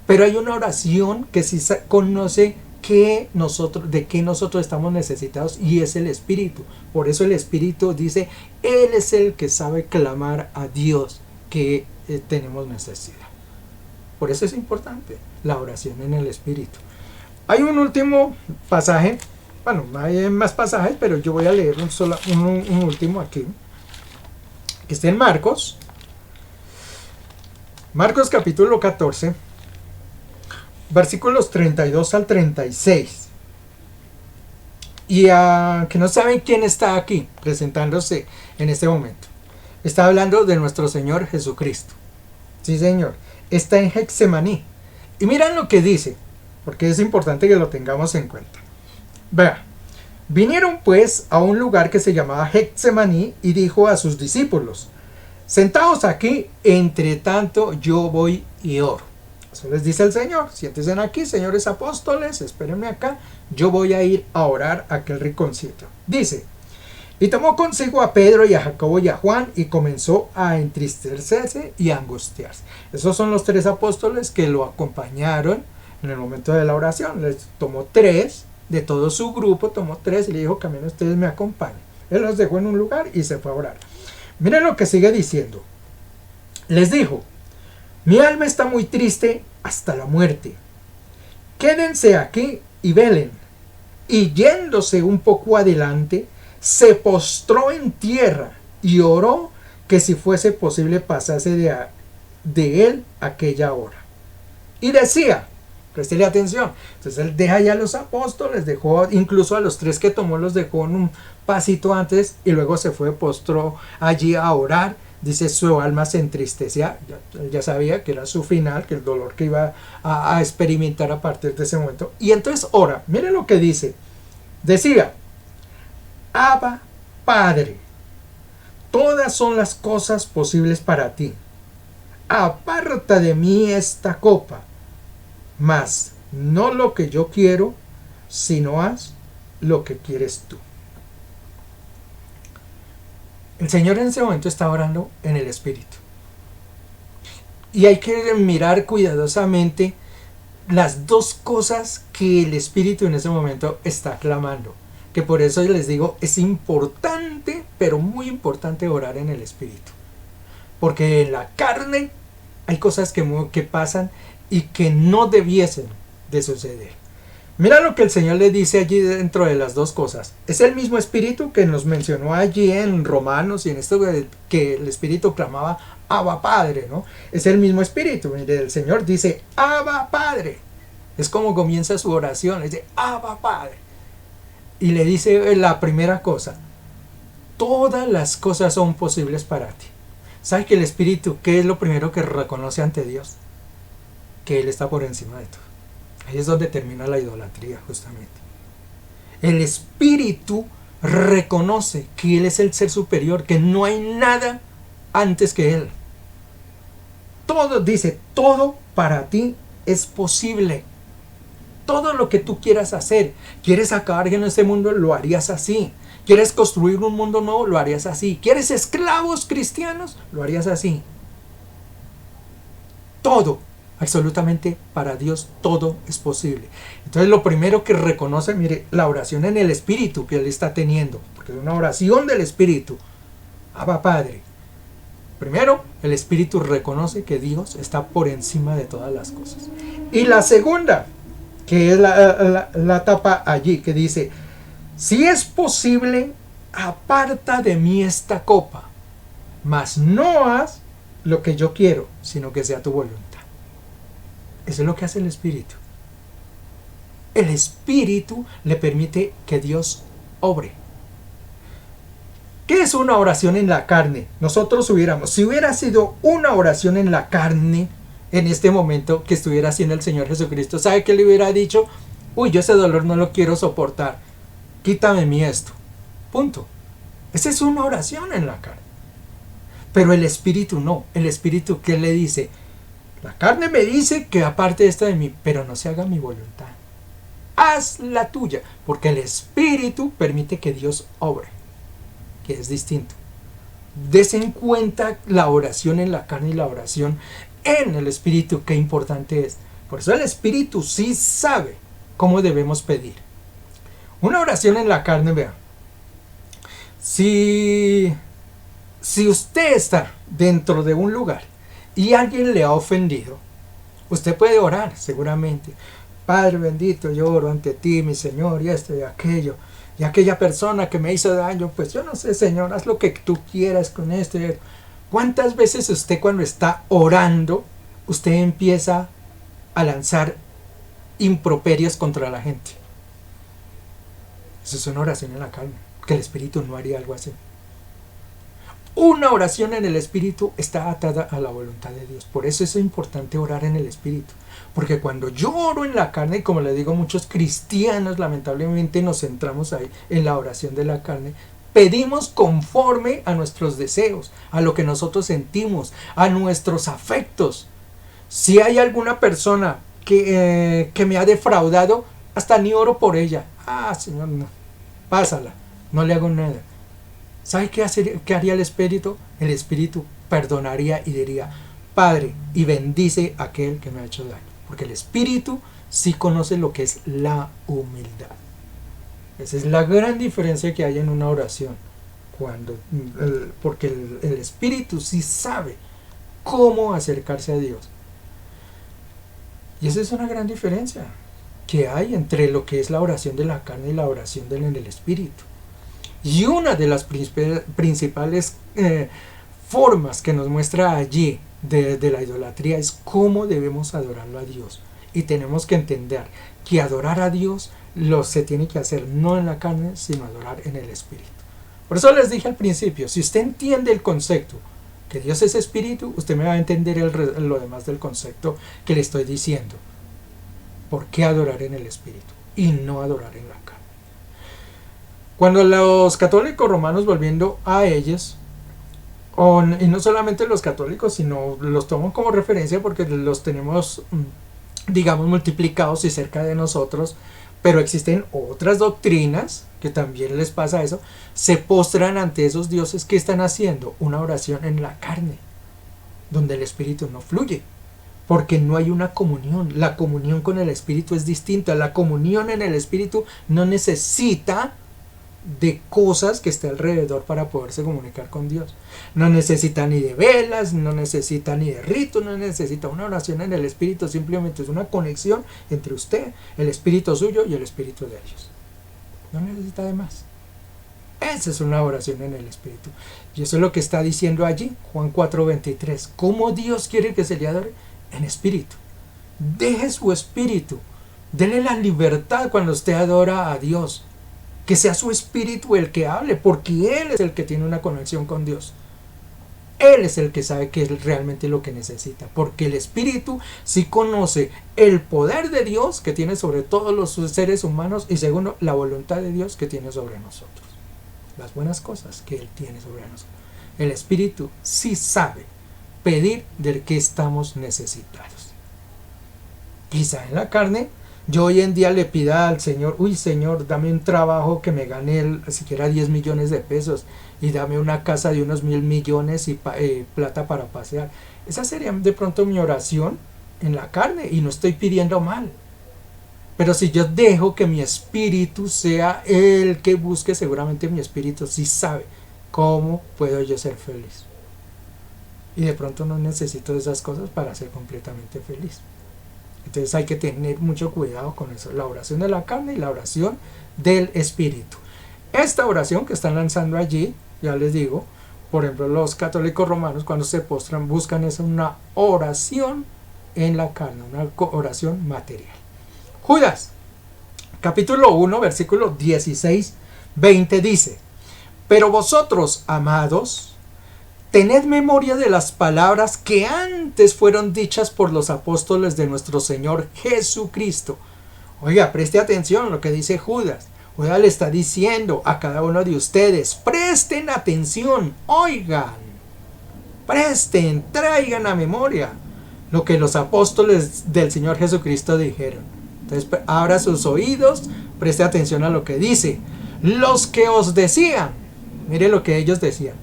Pero hay una oración que sí conoce de qué nosotros estamos necesitados, y es el Espíritu. Por eso el Espíritu dice, Él es el que sabe clamar a Dios que tenemos necesidad. Por eso es importante la oración en el Espíritu. Hay un último pasaje, bueno, hay más pasajes, pero yo voy a leer un último aquí, que está en Marcos capítulo 14, versículos 32 al 36. Y a que no saben quién está aquí presentándose en este momento, está hablando de nuestro Señor Jesucristo. Sí, Señor. Está en Getsemaní. Y miren lo que dice, porque es importante que lo tengamos en cuenta. Vea, vinieron pues a un lugar que se llamaba Getsemaní, y dijo a sus discípulos, sentaos aquí, entre tanto yo voy y oro. Eso les dice el Señor, siéntense aquí, señores apóstoles, espérenme acá, yo voy a ir a orar a aquel rinconcito. Dice, y tomó consigo a Pedro y a Jacobo y a Juan, y comenzó a entristecerse y a angustiarse. Esos son los tres apóstoles que lo acompañaron en el momento de la oración. Les tomó tres, de todo su grupo tomó tres, y le dijo, también ustedes me acompañan. Él los dejó en un lugar y se fue a orar. Miren lo que sigue diciendo. Les dijo, mi alma está muy triste hasta la muerte. Quédense aquí y velen. Y yéndose un poco adelante, se postró en tierra y oró que si fuese posible pasase de él aquella hora. Y decía, Préstele atención. Entonces él deja ya a los apóstoles, dejó incluso a los 3 que tomó, los dejó en un pasito antes y luego se fue, postró allí a orar. Dice, su alma se entristecía, ya sabía que era su final, que el dolor que iba a experimentar a partir de ese momento. Y entonces ora, mire lo que dice. Decía, Abba, Padre, todas son las cosas posibles para ti. Aparta de mí esta copa, mas no lo que yo quiero, sino haz lo que quieres tú. El Señor en ese momento está orando en el Espíritu. Y hay que mirar cuidadosamente las dos cosas que el Espíritu en ese momento está clamando. Que por eso les digo, es importante, pero muy importante orar en el Espíritu. Porque en la carne hay cosas que pasan y que no debiesen de suceder. Mira lo que el Señor le dice allí dentro de las dos cosas. Es el mismo Espíritu que nos mencionó allí en Romanos y en esto que el Espíritu clamaba Abba Padre, ¿no? Es el mismo Espíritu. Mire, el Señor dice Abba Padre. Es como comienza su oración. Dice Abba Padre. Y le dice la primera cosa. Todas las cosas son posibles para ti. ¿Sabes que el Espíritu, qué es lo primero que reconoce ante Dios? Que Él está por encima de todo. Ahí es donde termina la idolatría, justamente. El Espíritu reconoce que Él es el ser superior, que no hay nada antes que Él. Todo, dice, todo para ti es posible. Todo lo que tú quieras hacer. ¿Quieres acabar en este mundo? Lo harías así. ¿Quieres construir un mundo nuevo? Lo harías así. ¿Quieres esclavos cristianos? Lo harías así. Todo. Absolutamente para Dios todo es posible. Entonces lo primero que reconoce, mire, la oración en el Espíritu que Él está teniendo, porque es una oración del Espíritu. Abba Padre. Primero, el Espíritu reconoce que Dios está por encima de todas las cosas. Y la segunda, que es la etapa allí, que dice, si es posible, aparta de mí esta copa, mas no haz lo que yo quiero, sino que sea tu voluntad. Eso es lo que hace el Espíritu. El Espíritu le permite que Dios obre. ¿Qué es una oración en la carne? Nosotros si hubiera sido una oración en la carne, en este momento que estuviera haciendo el Señor Jesucristo, ¿sabe qué le hubiera dicho? Uy, yo ese dolor no lo quiero soportar. Quítame mi esto. Punto. Esa es una oración en la carne. Pero el Espíritu no. El Espíritu, ¿qué le dice? La carne me dice que aparte esto de mí, pero no se haga mi voluntad. Haz la tuya, porque el Espíritu permite que Dios obre, que es distinto. Des en cuenta la oración en la carne y la oración en el Espíritu, qué importante es. Por eso el Espíritu sí sabe cómo debemos pedir. Una oración en la carne, vea. Si usted está dentro de un lugar y alguien le ha ofendido, usted puede orar seguramente. Padre bendito, yo oro ante ti, mi Señor, y esto y aquello. Y aquella persona que me hizo daño, pues yo no sé, Señor, haz lo que tú quieras con esto y esto. ¿Cuántas veces usted cuando está orando, usted empieza a lanzar improperios contra la gente? Eso es una oración en la carne, que el Espíritu no haría algo así. Una oración en el Espíritu está atada a la voluntad de Dios. Por eso es importante orar en el Espíritu. Porque cuando yo oro en la carne, y como le digo, muchos cristianos lamentablemente nos centramos ahí en la oración de la carne, pedimos conforme a nuestros deseos, a lo que nosotros sentimos, a nuestros afectos. Si hay alguna persona que me ha defraudado, hasta ni oro por ella. Ah, Señor, no, pásala, no le hago nada. ¿Sabe qué haría el Espíritu? El Espíritu perdonaría y diría, Padre, y bendice a aquel que me ha hecho daño. Porque el Espíritu sí conoce lo que es la humildad. Esa es la gran diferencia que hay en una oración. Porque el Espíritu sí sabe cómo acercarse a Dios. Y esa es una gran diferencia que hay entre lo que es la oración de la carne y la oración del Espíritu. Y una de las principales formas que nos muestra allí de la idolatría es cómo debemos adorarlo a Dios. Y tenemos que entender que adorar a Dios se tiene que hacer no en la carne, sino adorar en el espíritu. Por eso les dije al principio, si usted entiende el concepto que Dios es espíritu, usted me va a entender lo demás del concepto que le estoy diciendo. ¿Por qué adorar en el espíritu y no adorar en la carne? Cuando los católicos romanos, volviendo a ellos, y no solamente los católicos, sino los tomo como referencia porque los tenemos, digamos, multiplicados y cerca de nosotros, pero existen otras doctrinas que también les pasa eso, se postran ante esos dioses que están haciendo una oración en la carne, donde el espíritu no fluye, porque no hay una comunión. La comunión con el espíritu es distinta. La comunión en el espíritu no necesita de cosas que esté alrededor para poderse comunicar con Dios. No necesita ni de velas, no necesita ni de ritos, no necesita una oración en el espíritu, simplemente es una conexión entre usted, el espíritu suyo y el espíritu de ellos. No necesita de más. Esa es una oración en el espíritu. Y eso es lo que está diciendo allí, Juan 4:23. ¿Cómo Dios quiere que se le adore? En espíritu. Deje su espíritu. Dele la libertad cuando usted adora a Dios. Que sea su espíritu el que hable, porque Él es el que tiene una conexión con Dios. Él es el que sabe qué es realmente lo que necesita, porque el espíritu sí conoce el poder de Dios que tiene sobre todos los seres humanos y segundo, la voluntad de Dios que tiene sobre nosotros. Las buenas cosas que Él tiene sobre nosotros. El espíritu sí sabe pedir del que estamos necesitados. Quizá en la carne, yo hoy en día le pida al Señor, uy Señor, dame un trabajo que me gane siquiera 10 millones de pesos y dame una casa de unos 1.000 millones y plata para pasear. Esa sería de pronto mi oración en la carne y no estoy pidiendo mal. Pero si yo dejo que mi espíritu sea el que busque, seguramente mi espíritu sí sabe cómo puedo yo ser feliz. Y de pronto no necesito esas cosas para ser completamente feliz. Entonces hay que tener mucho cuidado con eso, la oración de la carne y la oración del espíritu. Esta oración que están lanzando allí, ya les digo, por ejemplo los católicos romanos cuando se postran buscan es una oración en la carne, una oración material. Judas, capítulo 1, versículo 16-20 dice, pero vosotros, amados, tened memoria de las palabras que antes fueron dichas por los apóstoles de nuestro Señor Jesucristo. Oiga, preste atención a lo que dice Judas. Judas le está diciendo a cada uno de ustedes, presten atención, oigan, presten, traigan a memoria lo que los apóstoles del Señor Jesucristo dijeron. Entonces, abra sus oídos, preste atención a lo que dice. Los que os decían, mire lo que ellos decían.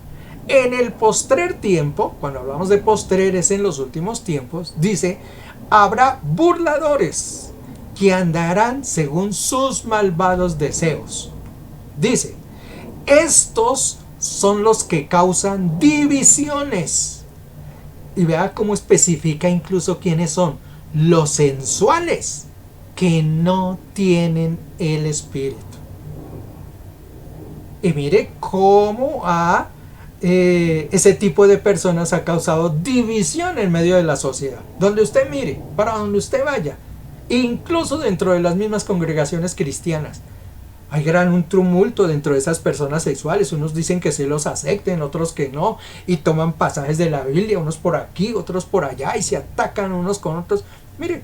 En el postrer tiempo, cuando hablamos de postrer es en los últimos tiempos, dice, habrá burladores que andarán según sus malvados deseos. Dice, estos son los que causan divisiones. Y vea cómo especifica incluso quiénes son. Los sensuales que no tienen el espíritu. Y mire cómo ese tipo de personas ha causado división en medio de la sociedad. Donde usted mire, para donde usted vaya, incluso dentro de las mismas congregaciones cristianas, hay un tumulto dentro de esas personas sexuales. Unos dicen que se los acepten, otros que no, y toman pasajes de la Biblia, unos por aquí, otros por allá, y se atacan unos con otros. Mire,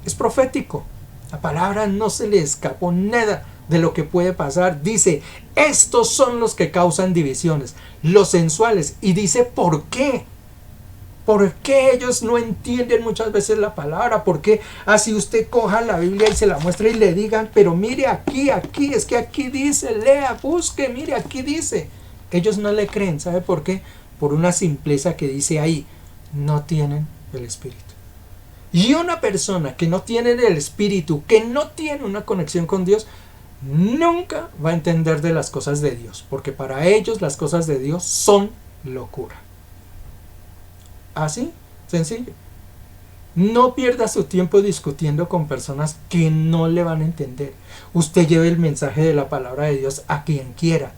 es profético. La palabra no se le escapó nada de lo que puede pasar. Dice, estos son los que causan divisiones, los sensuales. Y dice, ¿por qué? ¿Por qué ellos no entienden muchas veces la palabra? ¿Por qué así usted coja la Biblia y se la muestra y le digan, pero mire aquí, es que aquí dice, lea, busque, mire, aquí dice? Ellos no le creen, ¿sabe por qué? Por una simpleza que dice ahí, no tienen el Espíritu. Y una persona que no tiene el Espíritu, que no tiene una conexión con Dios, nunca va a entender de las cosas de Dios, porque para ellos las cosas de Dios son locura. Así, sencillo. No pierda su tiempo discutiendo con personas que no le van a entender. Usted lleve el mensaje de la palabra de Dios a quien quiera.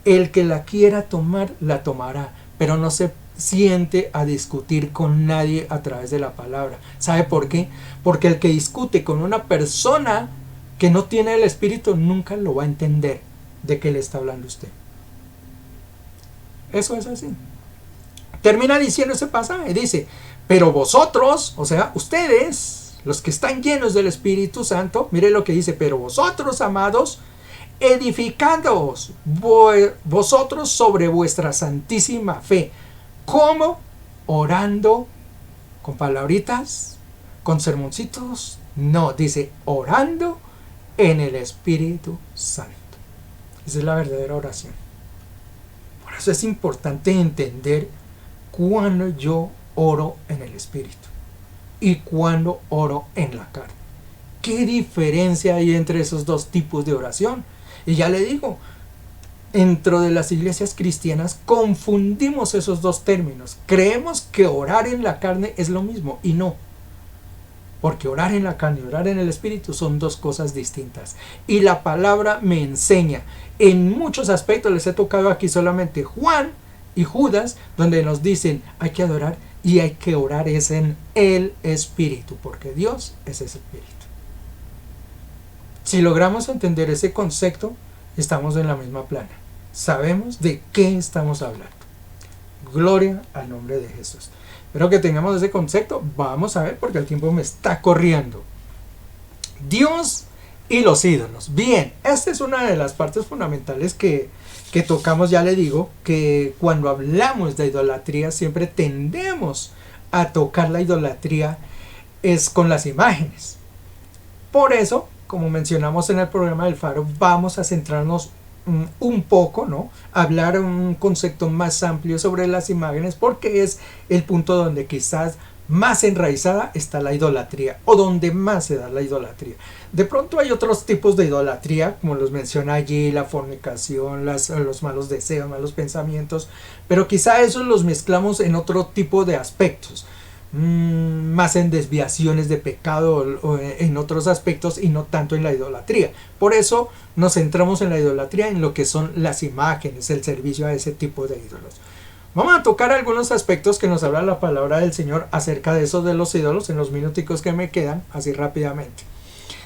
El que la quiera tomar, la tomará, pero no se siente a discutir con nadie a través de la palabra. ¿Sabe por qué? Porque el que discute con una persona que no tiene el Espíritu nunca lo va a entender de qué le está hablando usted. Eso es así. Termina diciendo ese pasaje, dice, pero vosotros, o sea, ustedes, los que están llenos del Espíritu Santo, mire lo que dice, pero vosotros, amados, edificándoos vosotros sobre vuestra santísima fe. ¿Cómo? Orando con palabritas, con sermoncitos. No, dice orando en el Espíritu Santo. Esa es la verdadera oración. Por eso es importante entender cuando yo oro en el Espíritu y cuando oro en la carne. ¿Qué diferencia hay entre esos dos tipos de oración? Y ya le digo, dentro de las iglesias cristianas confundimos esos dos términos. Creemos que orar en la carne es lo mismo y no. Porque orar en la carne y orar en el Espíritu son dos cosas distintas. Y la palabra me enseña. En muchos aspectos les he tocado aquí solamente Juan y Judas, donde nos dicen hay que adorar y hay que orar es en el Espíritu, porque Dios es ese Espíritu. Si logramos entender ese concepto, estamos en la misma plana. Sabemos de qué estamos hablando. Gloria al nombre de Jesús. Espero que tengamos ese concepto. Vamos a ver porque el tiempo me está corriendo. Dios y los ídolos. Bien, esta es una de las partes fundamentales que tocamos. Ya le digo que cuando hablamos de idolatría siempre tendemos a tocar la idolatría es con las imágenes. Por eso, como mencionamos en el programa del Faro, vamos a centrarnos un poco, ¿no? Hablar un concepto más amplio sobre las imágenes, porque es el punto donde quizás más enraizada está la idolatría, o donde más se da la idolatría. De pronto hay otros tipos de idolatría, como los menciona allí, la fornicación, los malos deseos, malos pensamientos, pero quizá esos los mezclamos en otro tipo de aspectos. Más en desviaciones de pecado o en otros aspectos y no tanto en la idolatría. Por eso nos centramos en la idolatría, en lo que son las imágenes, el servicio a ese tipo de ídolos. Vamos a tocar algunos aspectos que nos habla la palabra del Señor acerca de esos de los ídolos en los minuticos que me quedan, así rápidamente.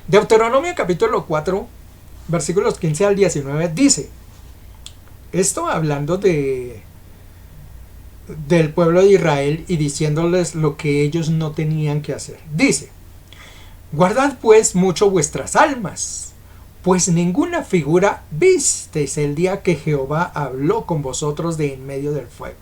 Deuteronomio capítulo 4 versículos 15 al 19 dice, esto hablando del pueblo de Israel y diciéndoles lo que ellos no tenían que hacer. Dice, guardad pues mucho vuestras almas, pues ninguna figura visteis el día que Jehová habló con vosotros de en medio del fuego,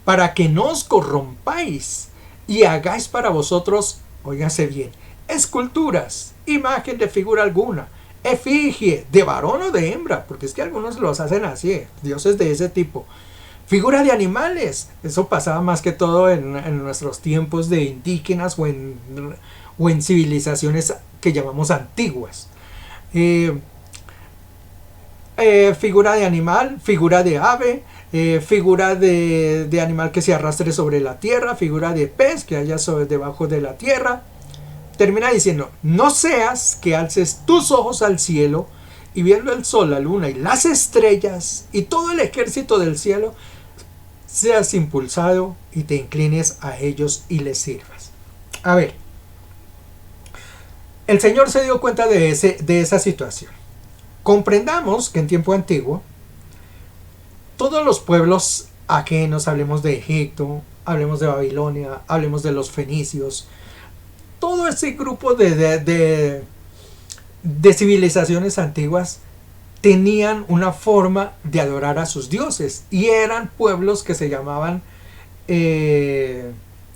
para que no os corrompáis y hagáis para vosotros, óigase bien, esculturas, imagen de figura alguna, efigie de varón o de hembra, porque es que algunos los hacen así, dioses de ese tipo, figura de animales. Eso pasaba más que todo en nuestros tiempos de indígenas o en civilizaciones que llamamos antiguas. Figura de animal, figura de ave, figura de animal que se arrastre sobre la tierra, figura de pez que haya debajo de la tierra. Termina diciendo, no seas que alces tus ojos al cielo y viendo el sol, la luna y las estrellas y todo el ejército del cielo, seas impulsado y te inclines a ellos y les sirvas. A ver, el Señor se dio cuenta de esa situación. Comprendamos que en tiempo antiguo, todos los pueblos ajenos, hablemos de Egipto, hablemos de Babilonia, hablemos de los fenicios, todo ese grupo de civilizaciones antiguas tenían una forma de adorar a sus dioses y eran pueblos que se llamaban de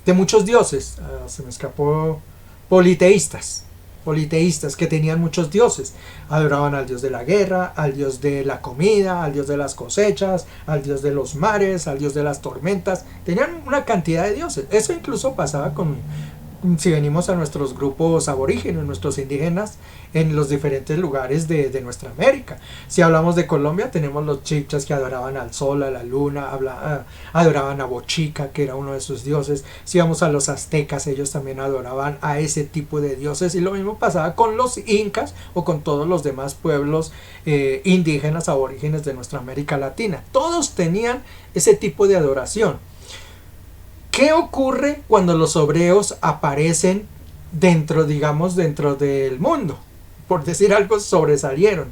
muchos dioses, se me escapó, politeístas, que tenían muchos dioses. Adoraban al dios de la guerra, al dios de la comida, al dios de las cosechas, al dios de los mares, al dios de las tormentas. Tenían una cantidad de dioses. Eso incluso pasaba si venimos a nuestros grupos aborígenes, nuestros indígenas, en los diferentes lugares de nuestra América. Si hablamos de Colombia, tenemos los chipchas que adoraban al sol, a la luna, adoraban a Bochica, que era uno de sus dioses. Si vamos a los aztecas, ellos también adoraban a ese tipo de dioses, y lo mismo pasaba con los incas o con todos los demás pueblos indígenas aborígenes de nuestra América Latina. Todos tenían ese tipo de adoración. ¿Qué ocurre cuando los hebreos aparecen dentro, digamos, dentro del mundo? Por decir algo, sobresalieron.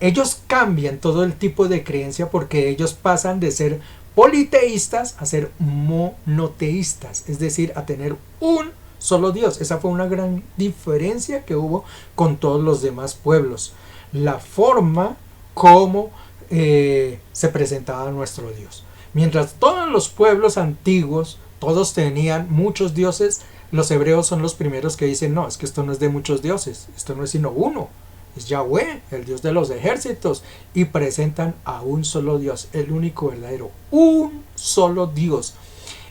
Ellos cambian todo el tipo de creencia porque ellos pasan de ser politeístas a ser monoteístas, es decir, a tener un solo Dios. Esa fue una gran diferencia que hubo con todos los demás pueblos. La forma como se presentaba nuestro Dios. Mientras todos los pueblos antiguos, todos tenían muchos dioses, los hebreos son los primeros que dicen, no, es que esto no es de muchos dioses, esto no es sino uno, es Yahweh, el Dios de los ejércitos, y presentan a un solo Dios, el único verdadero, un solo Dios.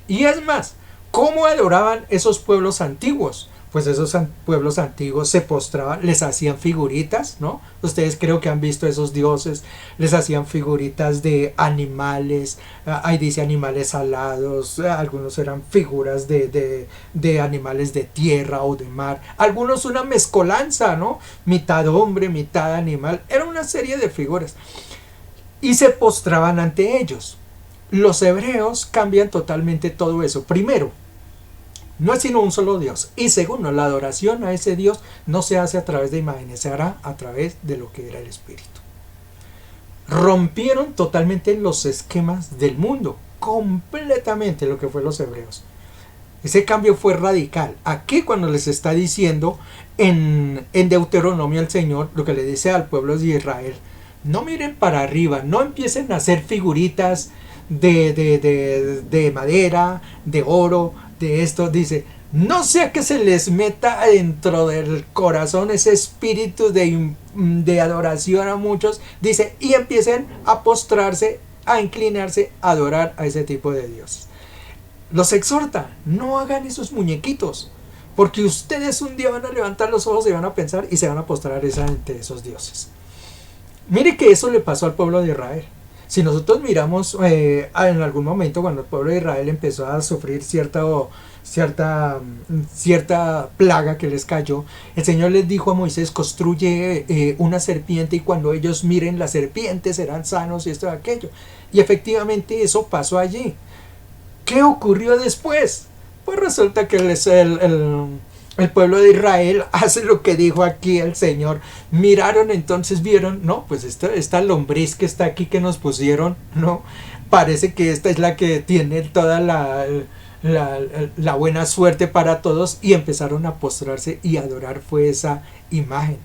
Y es más, ¿cómo adoraban esos pueblos antiguos? Pues esos pueblos antiguos se postraban, les hacían figuritas, ¿no? Ustedes creo que han visto esos dioses, les hacían figuritas de animales, ahí dice animales alados, algunos eran figuras de animales de tierra o de mar, algunos una mezcolanza, ¿no? Mitad hombre, mitad animal, era una serie de figuras. Y se postraban ante ellos. Los hebreos cambian totalmente todo eso. Primero, no es sino un solo Dios. Y segundo, la adoración a ese Dios no se hace a través de imágenes, se hará a través de lo que era el Espíritu. Rompieron totalmente los esquemas del mundo, completamente lo que fue los hebreos. Ese cambio fue radical. Aquí cuando les está diciendo en Deuteronomio el Señor, lo que le dice al pueblo de Israel, no miren para arriba, no empiecen a hacer figuritas de madera, de oro, de esto, dice, no sea que se les meta dentro del corazón ese espíritu de adoración a muchos, dice, y empiecen a postrarse, a inclinarse, a adorar a ese tipo de dioses. Los exhorta, no hagan esos muñequitos, porque ustedes un día van a levantar los ojos y van a pensar y se van a postrar ante esos dioses. Mire que eso le pasó al pueblo de Israel. Si nosotros miramos en algún momento cuando el pueblo de Israel empezó a sufrir cierta plaga que les cayó, el Señor les dijo a Moisés, construye una serpiente y cuando ellos miren la serpiente serán sanos y esto y aquello. Y efectivamente eso pasó allí. ¿Qué ocurrió después? Pues resulta que el pueblo de Israel hace lo que dijo aquí el Señor. Miraron, entonces vieron, no, pues esta lombriz que está aquí que nos pusieron, no, parece que esta es la que tiene toda la buena suerte para todos, y empezaron a postrarse y adorar fue esa imagen.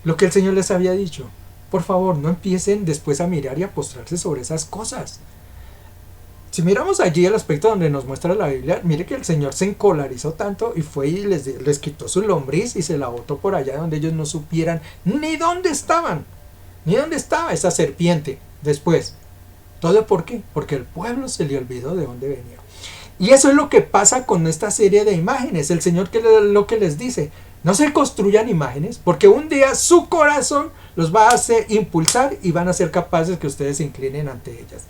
Lo que el Señor les había dicho, por favor, no empiecen después a mirar y a postrarse sobre esas cosas. Si miramos allí el aspecto donde nos muestra la Biblia, mire que el Señor se encolarizó tanto y fue y les quitó su lombriz y se la botó por allá donde ellos no supieran ni dónde estaban, ni dónde estaba esa serpiente después. ¿Todo por qué? Porque el pueblo se le olvidó de dónde venía. Y eso es lo que pasa con esta serie de imágenes. El Señor lo que les dice, no se construyan imágenes, porque un día su corazón los va a hacer impulsar y van a ser capaces que ustedes se inclinen ante ellas.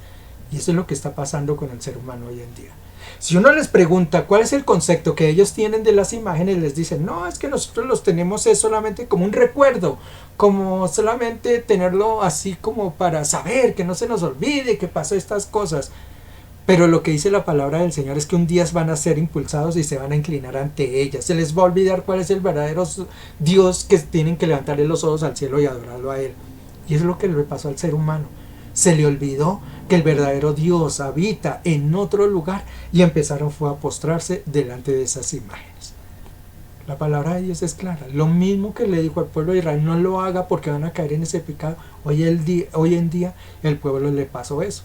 Y eso es lo que está pasando con el ser humano hoy en día. Si uno les pregunta cuál es el concepto que ellos tienen de las imágenes, les dicen, no, es que nosotros los tenemos es solamente como un recuerdo, como solamente tenerlo así como para saber, que no se nos olvide que pasó estas cosas. Pero lo que dice la palabra del Señor es que un día van a ser impulsados y se van a inclinar ante ellas. Se les va a olvidar cuál es el verdadero Dios, que tienen que levantarle los ojos al cielo y adorarlo a Él. Y es lo que le pasó al ser humano. Se le olvidó que el verdadero Dios habita en otro lugar y empezaron fue a postrarse delante de esas imágenes. La palabra de Dios es clara. Lo mismo que le dijo al pueblo de Israel, no lo haga porque van a caer en ese pecado. Hoy en día el pueblo le pasó eso.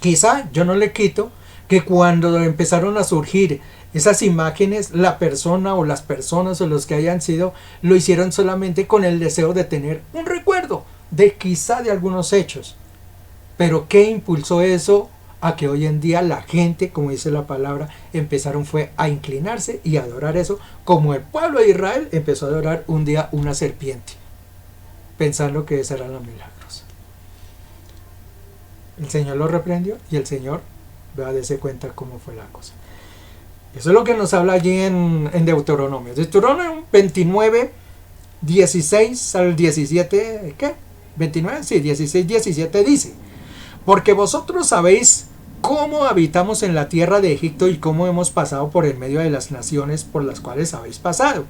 Quizá yo no le quito que cuando empezaron a surgir esas imágenes, la persona o las personas o los que hayan sido, lo hicieron solamente con el deseo de tener un recuerdo de quizá de algunos hechos. Pero ¿qué impulsó eso a que hoy en día la gente, como dice la palabra, empezaron fue a inclinarse y a adorar eso, como el pueblo de Israel empezó a adorar un día una serpiente, pensando que esos eran los milagros? El Señor lo reprendió y el Señor va a darse cuenta cómo fue la cosa. Eso es lo que nos habla allí en Deuteronomio. Deuteronomio 29, 16 al 17, ¿qué? 29, sí, 16, 17 dice, porque vosotros habéis cómo habitamos en la tierra de Egipto y cómo hemos pasado por el medio de las naciones por las cuales habéis pasado.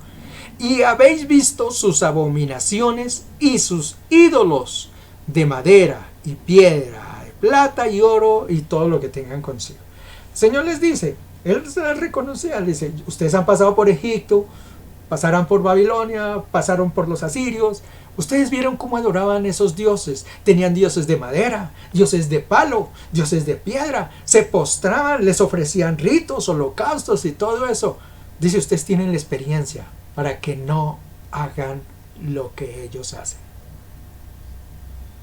Y habéis visto sus abominaciones y sus ídolos de madera y piedra, de plata y oro y todo lo que tengan consigo. El Señor les dice, Él se les reconocía, les dice, ustedes han pasado por Egipto, pasarán por Babilonia, pasaron por los asirios. Ustedes vieron cómo adoraban esos dioses. Tenían dioses de madera, dioses de palo, dioses de piedra. Se postraban, les ofrecían ritos, holocaustos y todo eso. Dice, ustedes tienen la experiencia para que no hagan lo que ellos hacen.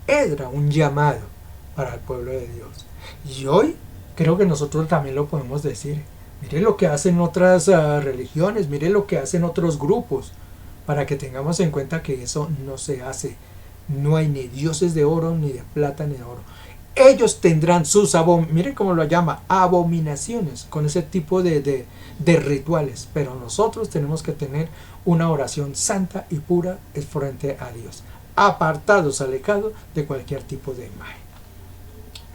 Era un llamado para el pueblo de Dios. Y hoy creo que nosotros también lo podemos decir. Mire lo que hacen otras religiones, mire lo que hacen otros grupos, para que tengamos en cuenta que eso no se hace. No hay ni dioses de oro, ni de plata, ni de oro. Ellos tendrán sus miren cómo lo llama, abominaciones, con ese tipo de rituales. Pero nosotros tenemos que tener una oración santa y pura frente a Dios, apartados, alejados de cualquier tipo de imagen.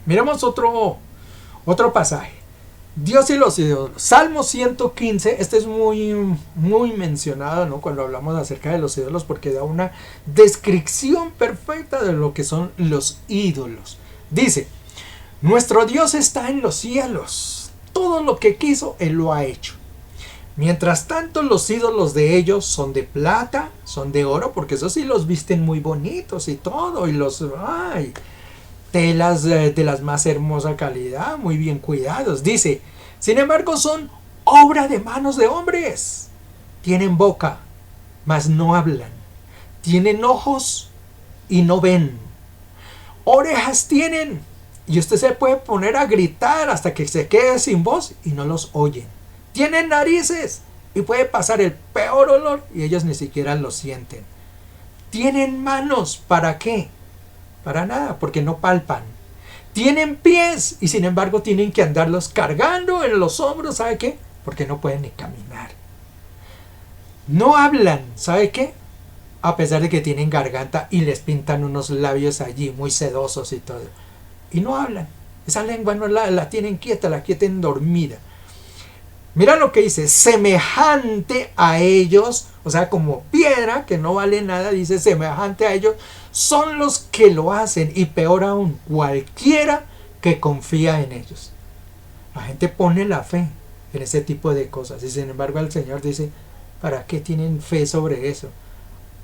Miremos otro pasaje. Dios y los ídolos. Salmo 115, este es muy mencionado, ¿no?, cuando hablamos acerca de los ídolos, porque da una descripción perfecta de lo que son los ídolos. Dice, nuestro Dios está en los cielos, todo lo que quiso, Él lo ha hecho. Mientras tanto, los ídolos de ellos son de plata, son de oro, porque esos sí los visten muy bonitos y todo, y los... ¡ay! Telas de las más hermosa calidad, muy bien cuidados. Dice, sin embargo son obra de manos de hombres. Tienen boca, mas no hablan. Tienen ojos y no ven. Orejas tienen, y usted se puede poner a gritar hasta que se quede sin voz y no los oyen. Tienen narices y puede pasar el peor olor y ellos ni siquiera lo sienten. Tienen manos, ¿para qué? Para nada, porque no palpan. Tienen pies y sin embargo tienen que andarlos cargando en los hombros, ¿sabe qué? Porque no pueden ni caminar. No hablan, ¿sabe qué? A pesar de que tienen garganta y les pintan unos labios allí muy sedosos y todo. Y no hablan. Esa lengua no la tienen quieta, la tienen dormida. Mira lo que dice, semejante a ellos, o sea, como piedra que no vale nada, dice semejante a ellos, son los que lo hacen, y peor aún, cualquiera que confía en ellos. La gente pone la fe en ese tipo de cosas, y sin embargo el Señor dice, ¿para qué tienen fe sobre eso?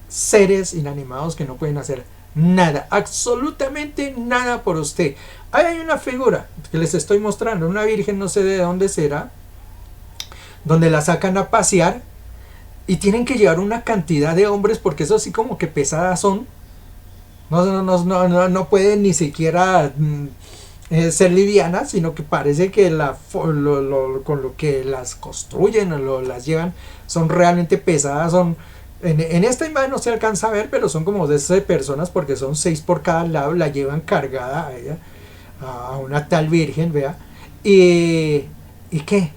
Seres inanimados que no pueden hacer nada, absolutamente nada por usted. Ahí hay una figura que les estoy mostrando, una virgen, no sé de dónde será, donde la sacan a pasear y tienen que llevar una cantidad de hombres, porque eso sí como que pesadas son. No pueden ni siquiera ser livianas, sino que parece que con lo que las construyen o las llevan son realmente pesadas. Son en esta imagen no se alcanza a ver, pero son como 12 personas, porque son 6 por cada lado, la llevan cargada a ella, a una tal virgen, vea. ¿Y qué?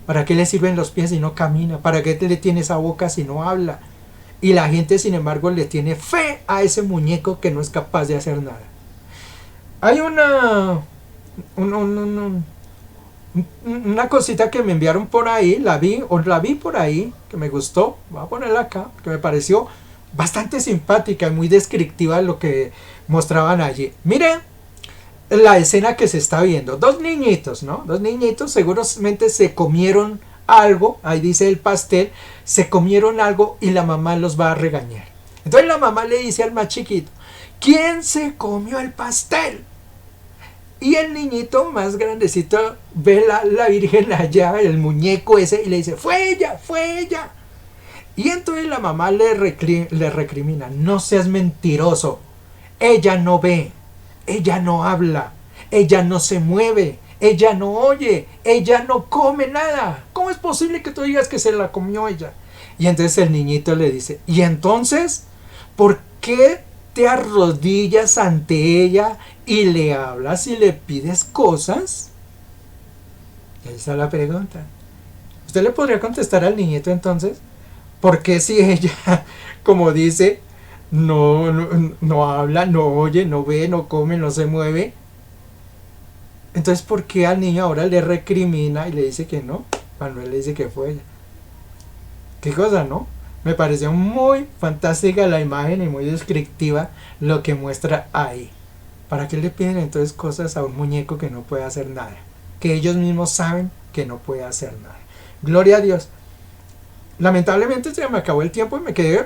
¿Para qué le sirven los pies si no camina? ¿Para qué le tiene esa boca si no habla? Y la gente, sin embargo, le tiene fe a ese muñeco que no es capaz de hacer nada. Hay una cosita que me enviaron por ahí, la vi por ahí, que me gustó, voy a ponerla acá, que me pareció bastante simpática y muy descriptiva de lo que mostraban allí. Miren la escena que se está viendo. Dos niñitos, ¿no? Dos niñitos seguramente se comieron algo, ahí dice el pastel, se comieron algo y la mamá los va a regañar. Entonces la mamá le dice al más chiquito, ¿quién se comió el pastel? Y el niñito más grandecito ve la virgen allá, el muñeco ese, y le dice, fue ella, fue ella. Y entonces la mamá le recrimina, no seas mentiroso, ella no ve, ella no habla, ella no se mueve, ella no oye, ella no come nada. ¿Cómo es posible que tú digas que se la comió ella? Y entonces el niñito le dice, ¿y entonces por qué te arrodillas ante ella y le hablas y le pides cosas? Y ahí está la pregunta. ¿Usted le podría contestar al niñito entonces? ¿Por qué si ella, como dice, no habla, no oye, no ve, no come, no se mueve? Entonces, ¿por qué al niño ahora le recrimina y le dice que no, cuando él le dice que fue ella? ¿Qué cosa, no? Me pareció muy fantástica la imagen y muy descriptiva lo que muestra ahí. ¿Para qué le piden entonces cosas a un muñeco que no puede hacer nada? Que ellos mismos saben que no puede hacer nada. Gloria a Dios. Lamentablemente se me acabó el tiempo y me quedé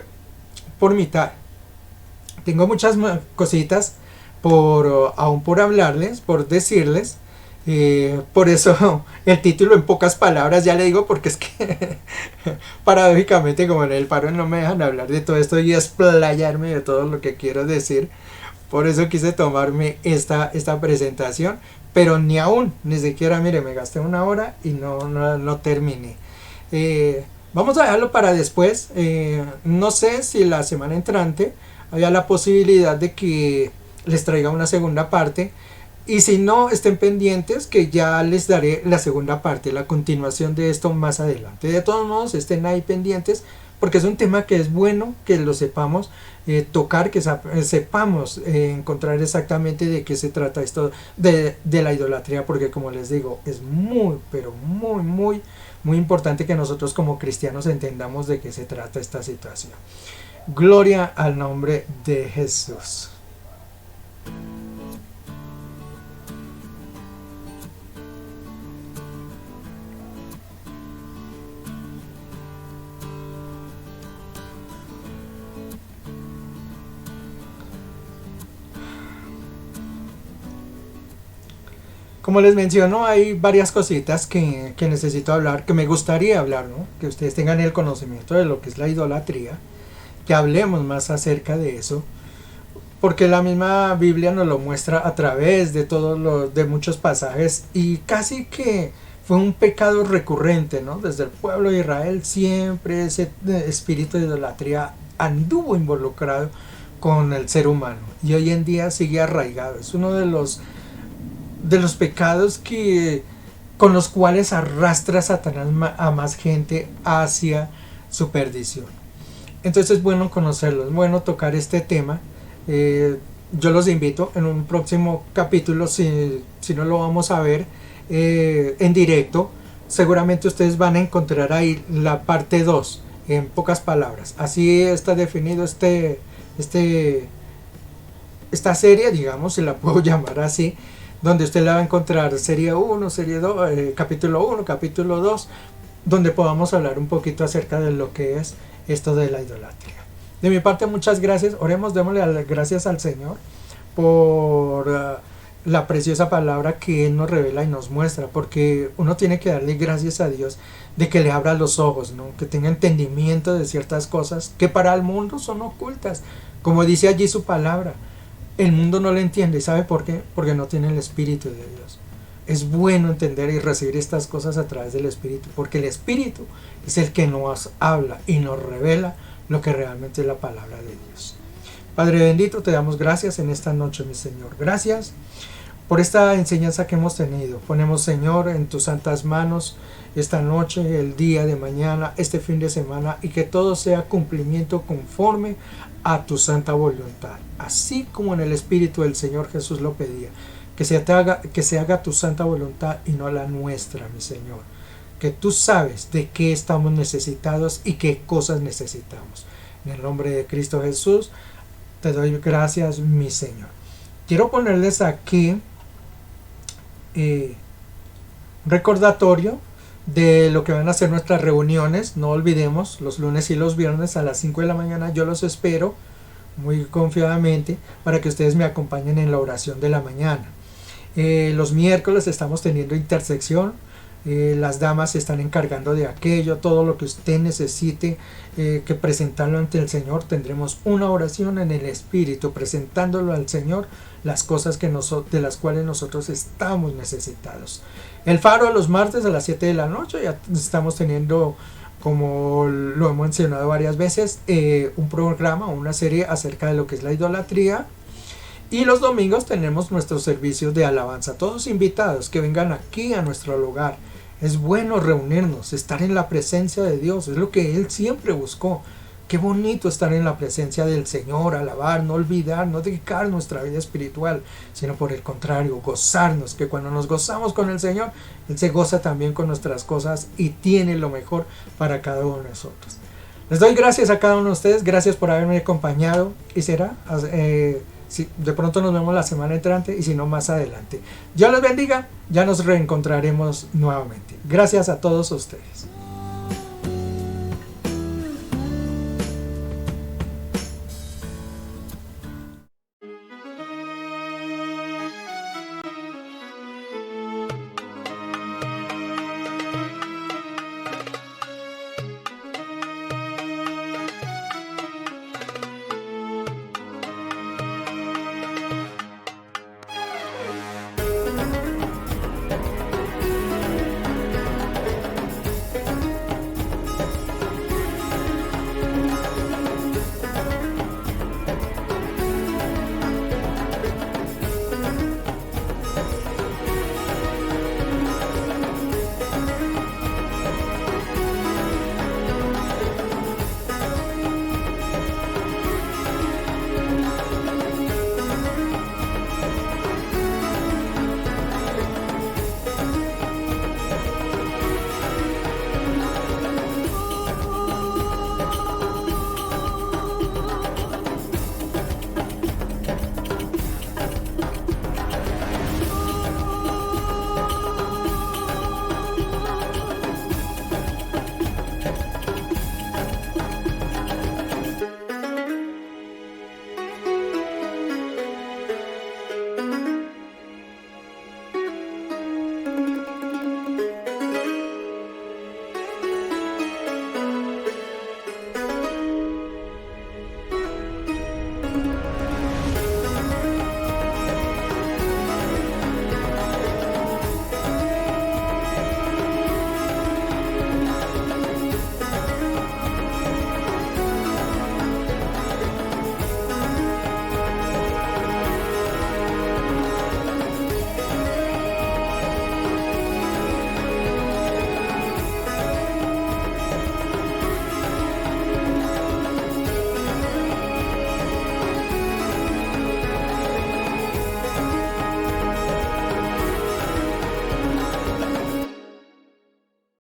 por mitad. Tengo muchas cositas aún por hablarles, por decirles. Por eso el título en pocas palabras ya le digo, porque es que paradójicamente como en el paro no me dejan hablar de todo esto y explayarme de todo lo que quiero decir. Por eso quise tomarme esta presentación, pero ni siquiera, mire, me gasté una hora y no terminé. Vamos a dejarlo para después. No sé si la semana entrante haya la posibilidad de que les traiga una segunda parte. Y si no, estén pendientes que ya les daré la segunda parte, la continuación de esto más adelante. De todos modos, estén ahí pendientes porque es un tema que es bueno que lo sepamos tocar, que sepamos encontrar exactamente de qué se trata esto de la idolatría, porque como les digo, es muy, pero muy importante que nosotros como cristianos entendamos de qué se trata esta situación. Gloria al nombre de Jesús. Como les menciono, hay varias cositas que necesito hablar, que me gustaría hablar, ¿no? Que ustedes tengan el conocimiento de lo que es la idolatría, que hablemos más acerca de eso, porque la misma Biblia nos lo muestra a través de de muchos pasajes, y casi que fue un pecado recurrente, ¿no? Desde el pueblo de Israel siempre ese espíritu de idolatría anduvo involucrado con el ser humano, y hoy en día sigue arraigado. Es uno de los pecados con los cuales arrastra Satanás a más gente hacia su perdición. Entonces es bueno conocerlo, es bueno tocar este tema. Yo los invito en un próximo capítulo, si no lo vamos a ver en directo, seguramente ustedes van a encontrar ahí la parte 2, en pocas palabras. Así está definido esta serie, digamos, si la puedo llamar así, donde usted la va a encontrar serie 1, serie 2, capítulo 1, capítulo 2, donde podamos hablar un poquito acerca de lo que es esto de la idolatría. De mi parte, muchas gracias. Oremos, démosle gracias al Señor por la preciosa palabra que Él nos revela y nos muestra, porque uno tiene que darle gracias a Dios de que le abra los ojos, ¿no? Que tenga entendimiento de ciertas cosas que para el mundo son ocultas, como dice allí su palabra. El mundo no lo entiende. ¿Sabe por qué? Porque no tiene el Espíritu de Dios. Es bueno entender y recibir estas cosas a través del Espíritu, porque el Espíritu es el que nos habla y nos revela lo que realmente es la palabra de Dios. Padre bendito, te damos gracias en esta noche, mi Señor. Gracias por esta enseñanza que hemos tenido. Ponemos, Señor, en tus santas manos esta noche, el día de mañana, este fin de semana, y que todo sea cumplimiento conforme a tu santa voluntad, así como en el Espíritu del Señor Jesús lo pedía, que se haga tu santa voluntad y no la nuestra, mi Señor, que tú sabes de qué estamos necesitados y qué cosas necesitamos. En el nombre de Cristo Jesús te doy gracias, mi Señor. Quiero ponerles aquí un recordatorio de lo que van a ser nuestras reuniones. No olvidemos, los lunes y los viernes a las 5 de la mañana yo los espero muy confiadamente para que ustedes me acompañen en la oración de la mañana. Los miércoles estamos teniendo intersección. Las damas se están encargando de aquello, todo lo que usted necesite que presentarlo ante el Señor. Tendremos una oración en el Espíritu, presentándolo al Señor las cosas de las cuales nosotros estamos necesitados. El faro los martes a las 7 de la noche, ya estamos teniendo, como lo hemos mencionado varias veces, un programa, una serie acerca de lo que es la idolatría. Y los domingos tenemos nuestros servicios de alabanza. Todos invitados que vengan aquí a nuestro lugar. Es bueno reunirnos, estar en la presencia de Dios. Es lo que Él siempre buscó. Qué bonito estar en la presencia del Señor, alabar, no olvidar, no dedicar nuestra vida espiritual, sino por el contrario, gozarnos, que cuando nos gozamos con el Señor, Él se goza también con nuestras cosas y tiene lo mejor para cada uno de nosotros. Les doy gracias a cada uno de ustedes, gracias por haberme acompañado y será, si de pronto nos vemos la semana entrante y si no más adelante. Dios los bendiga, ya nos reencontraremos nuevamente. Gracias a todos ustedes.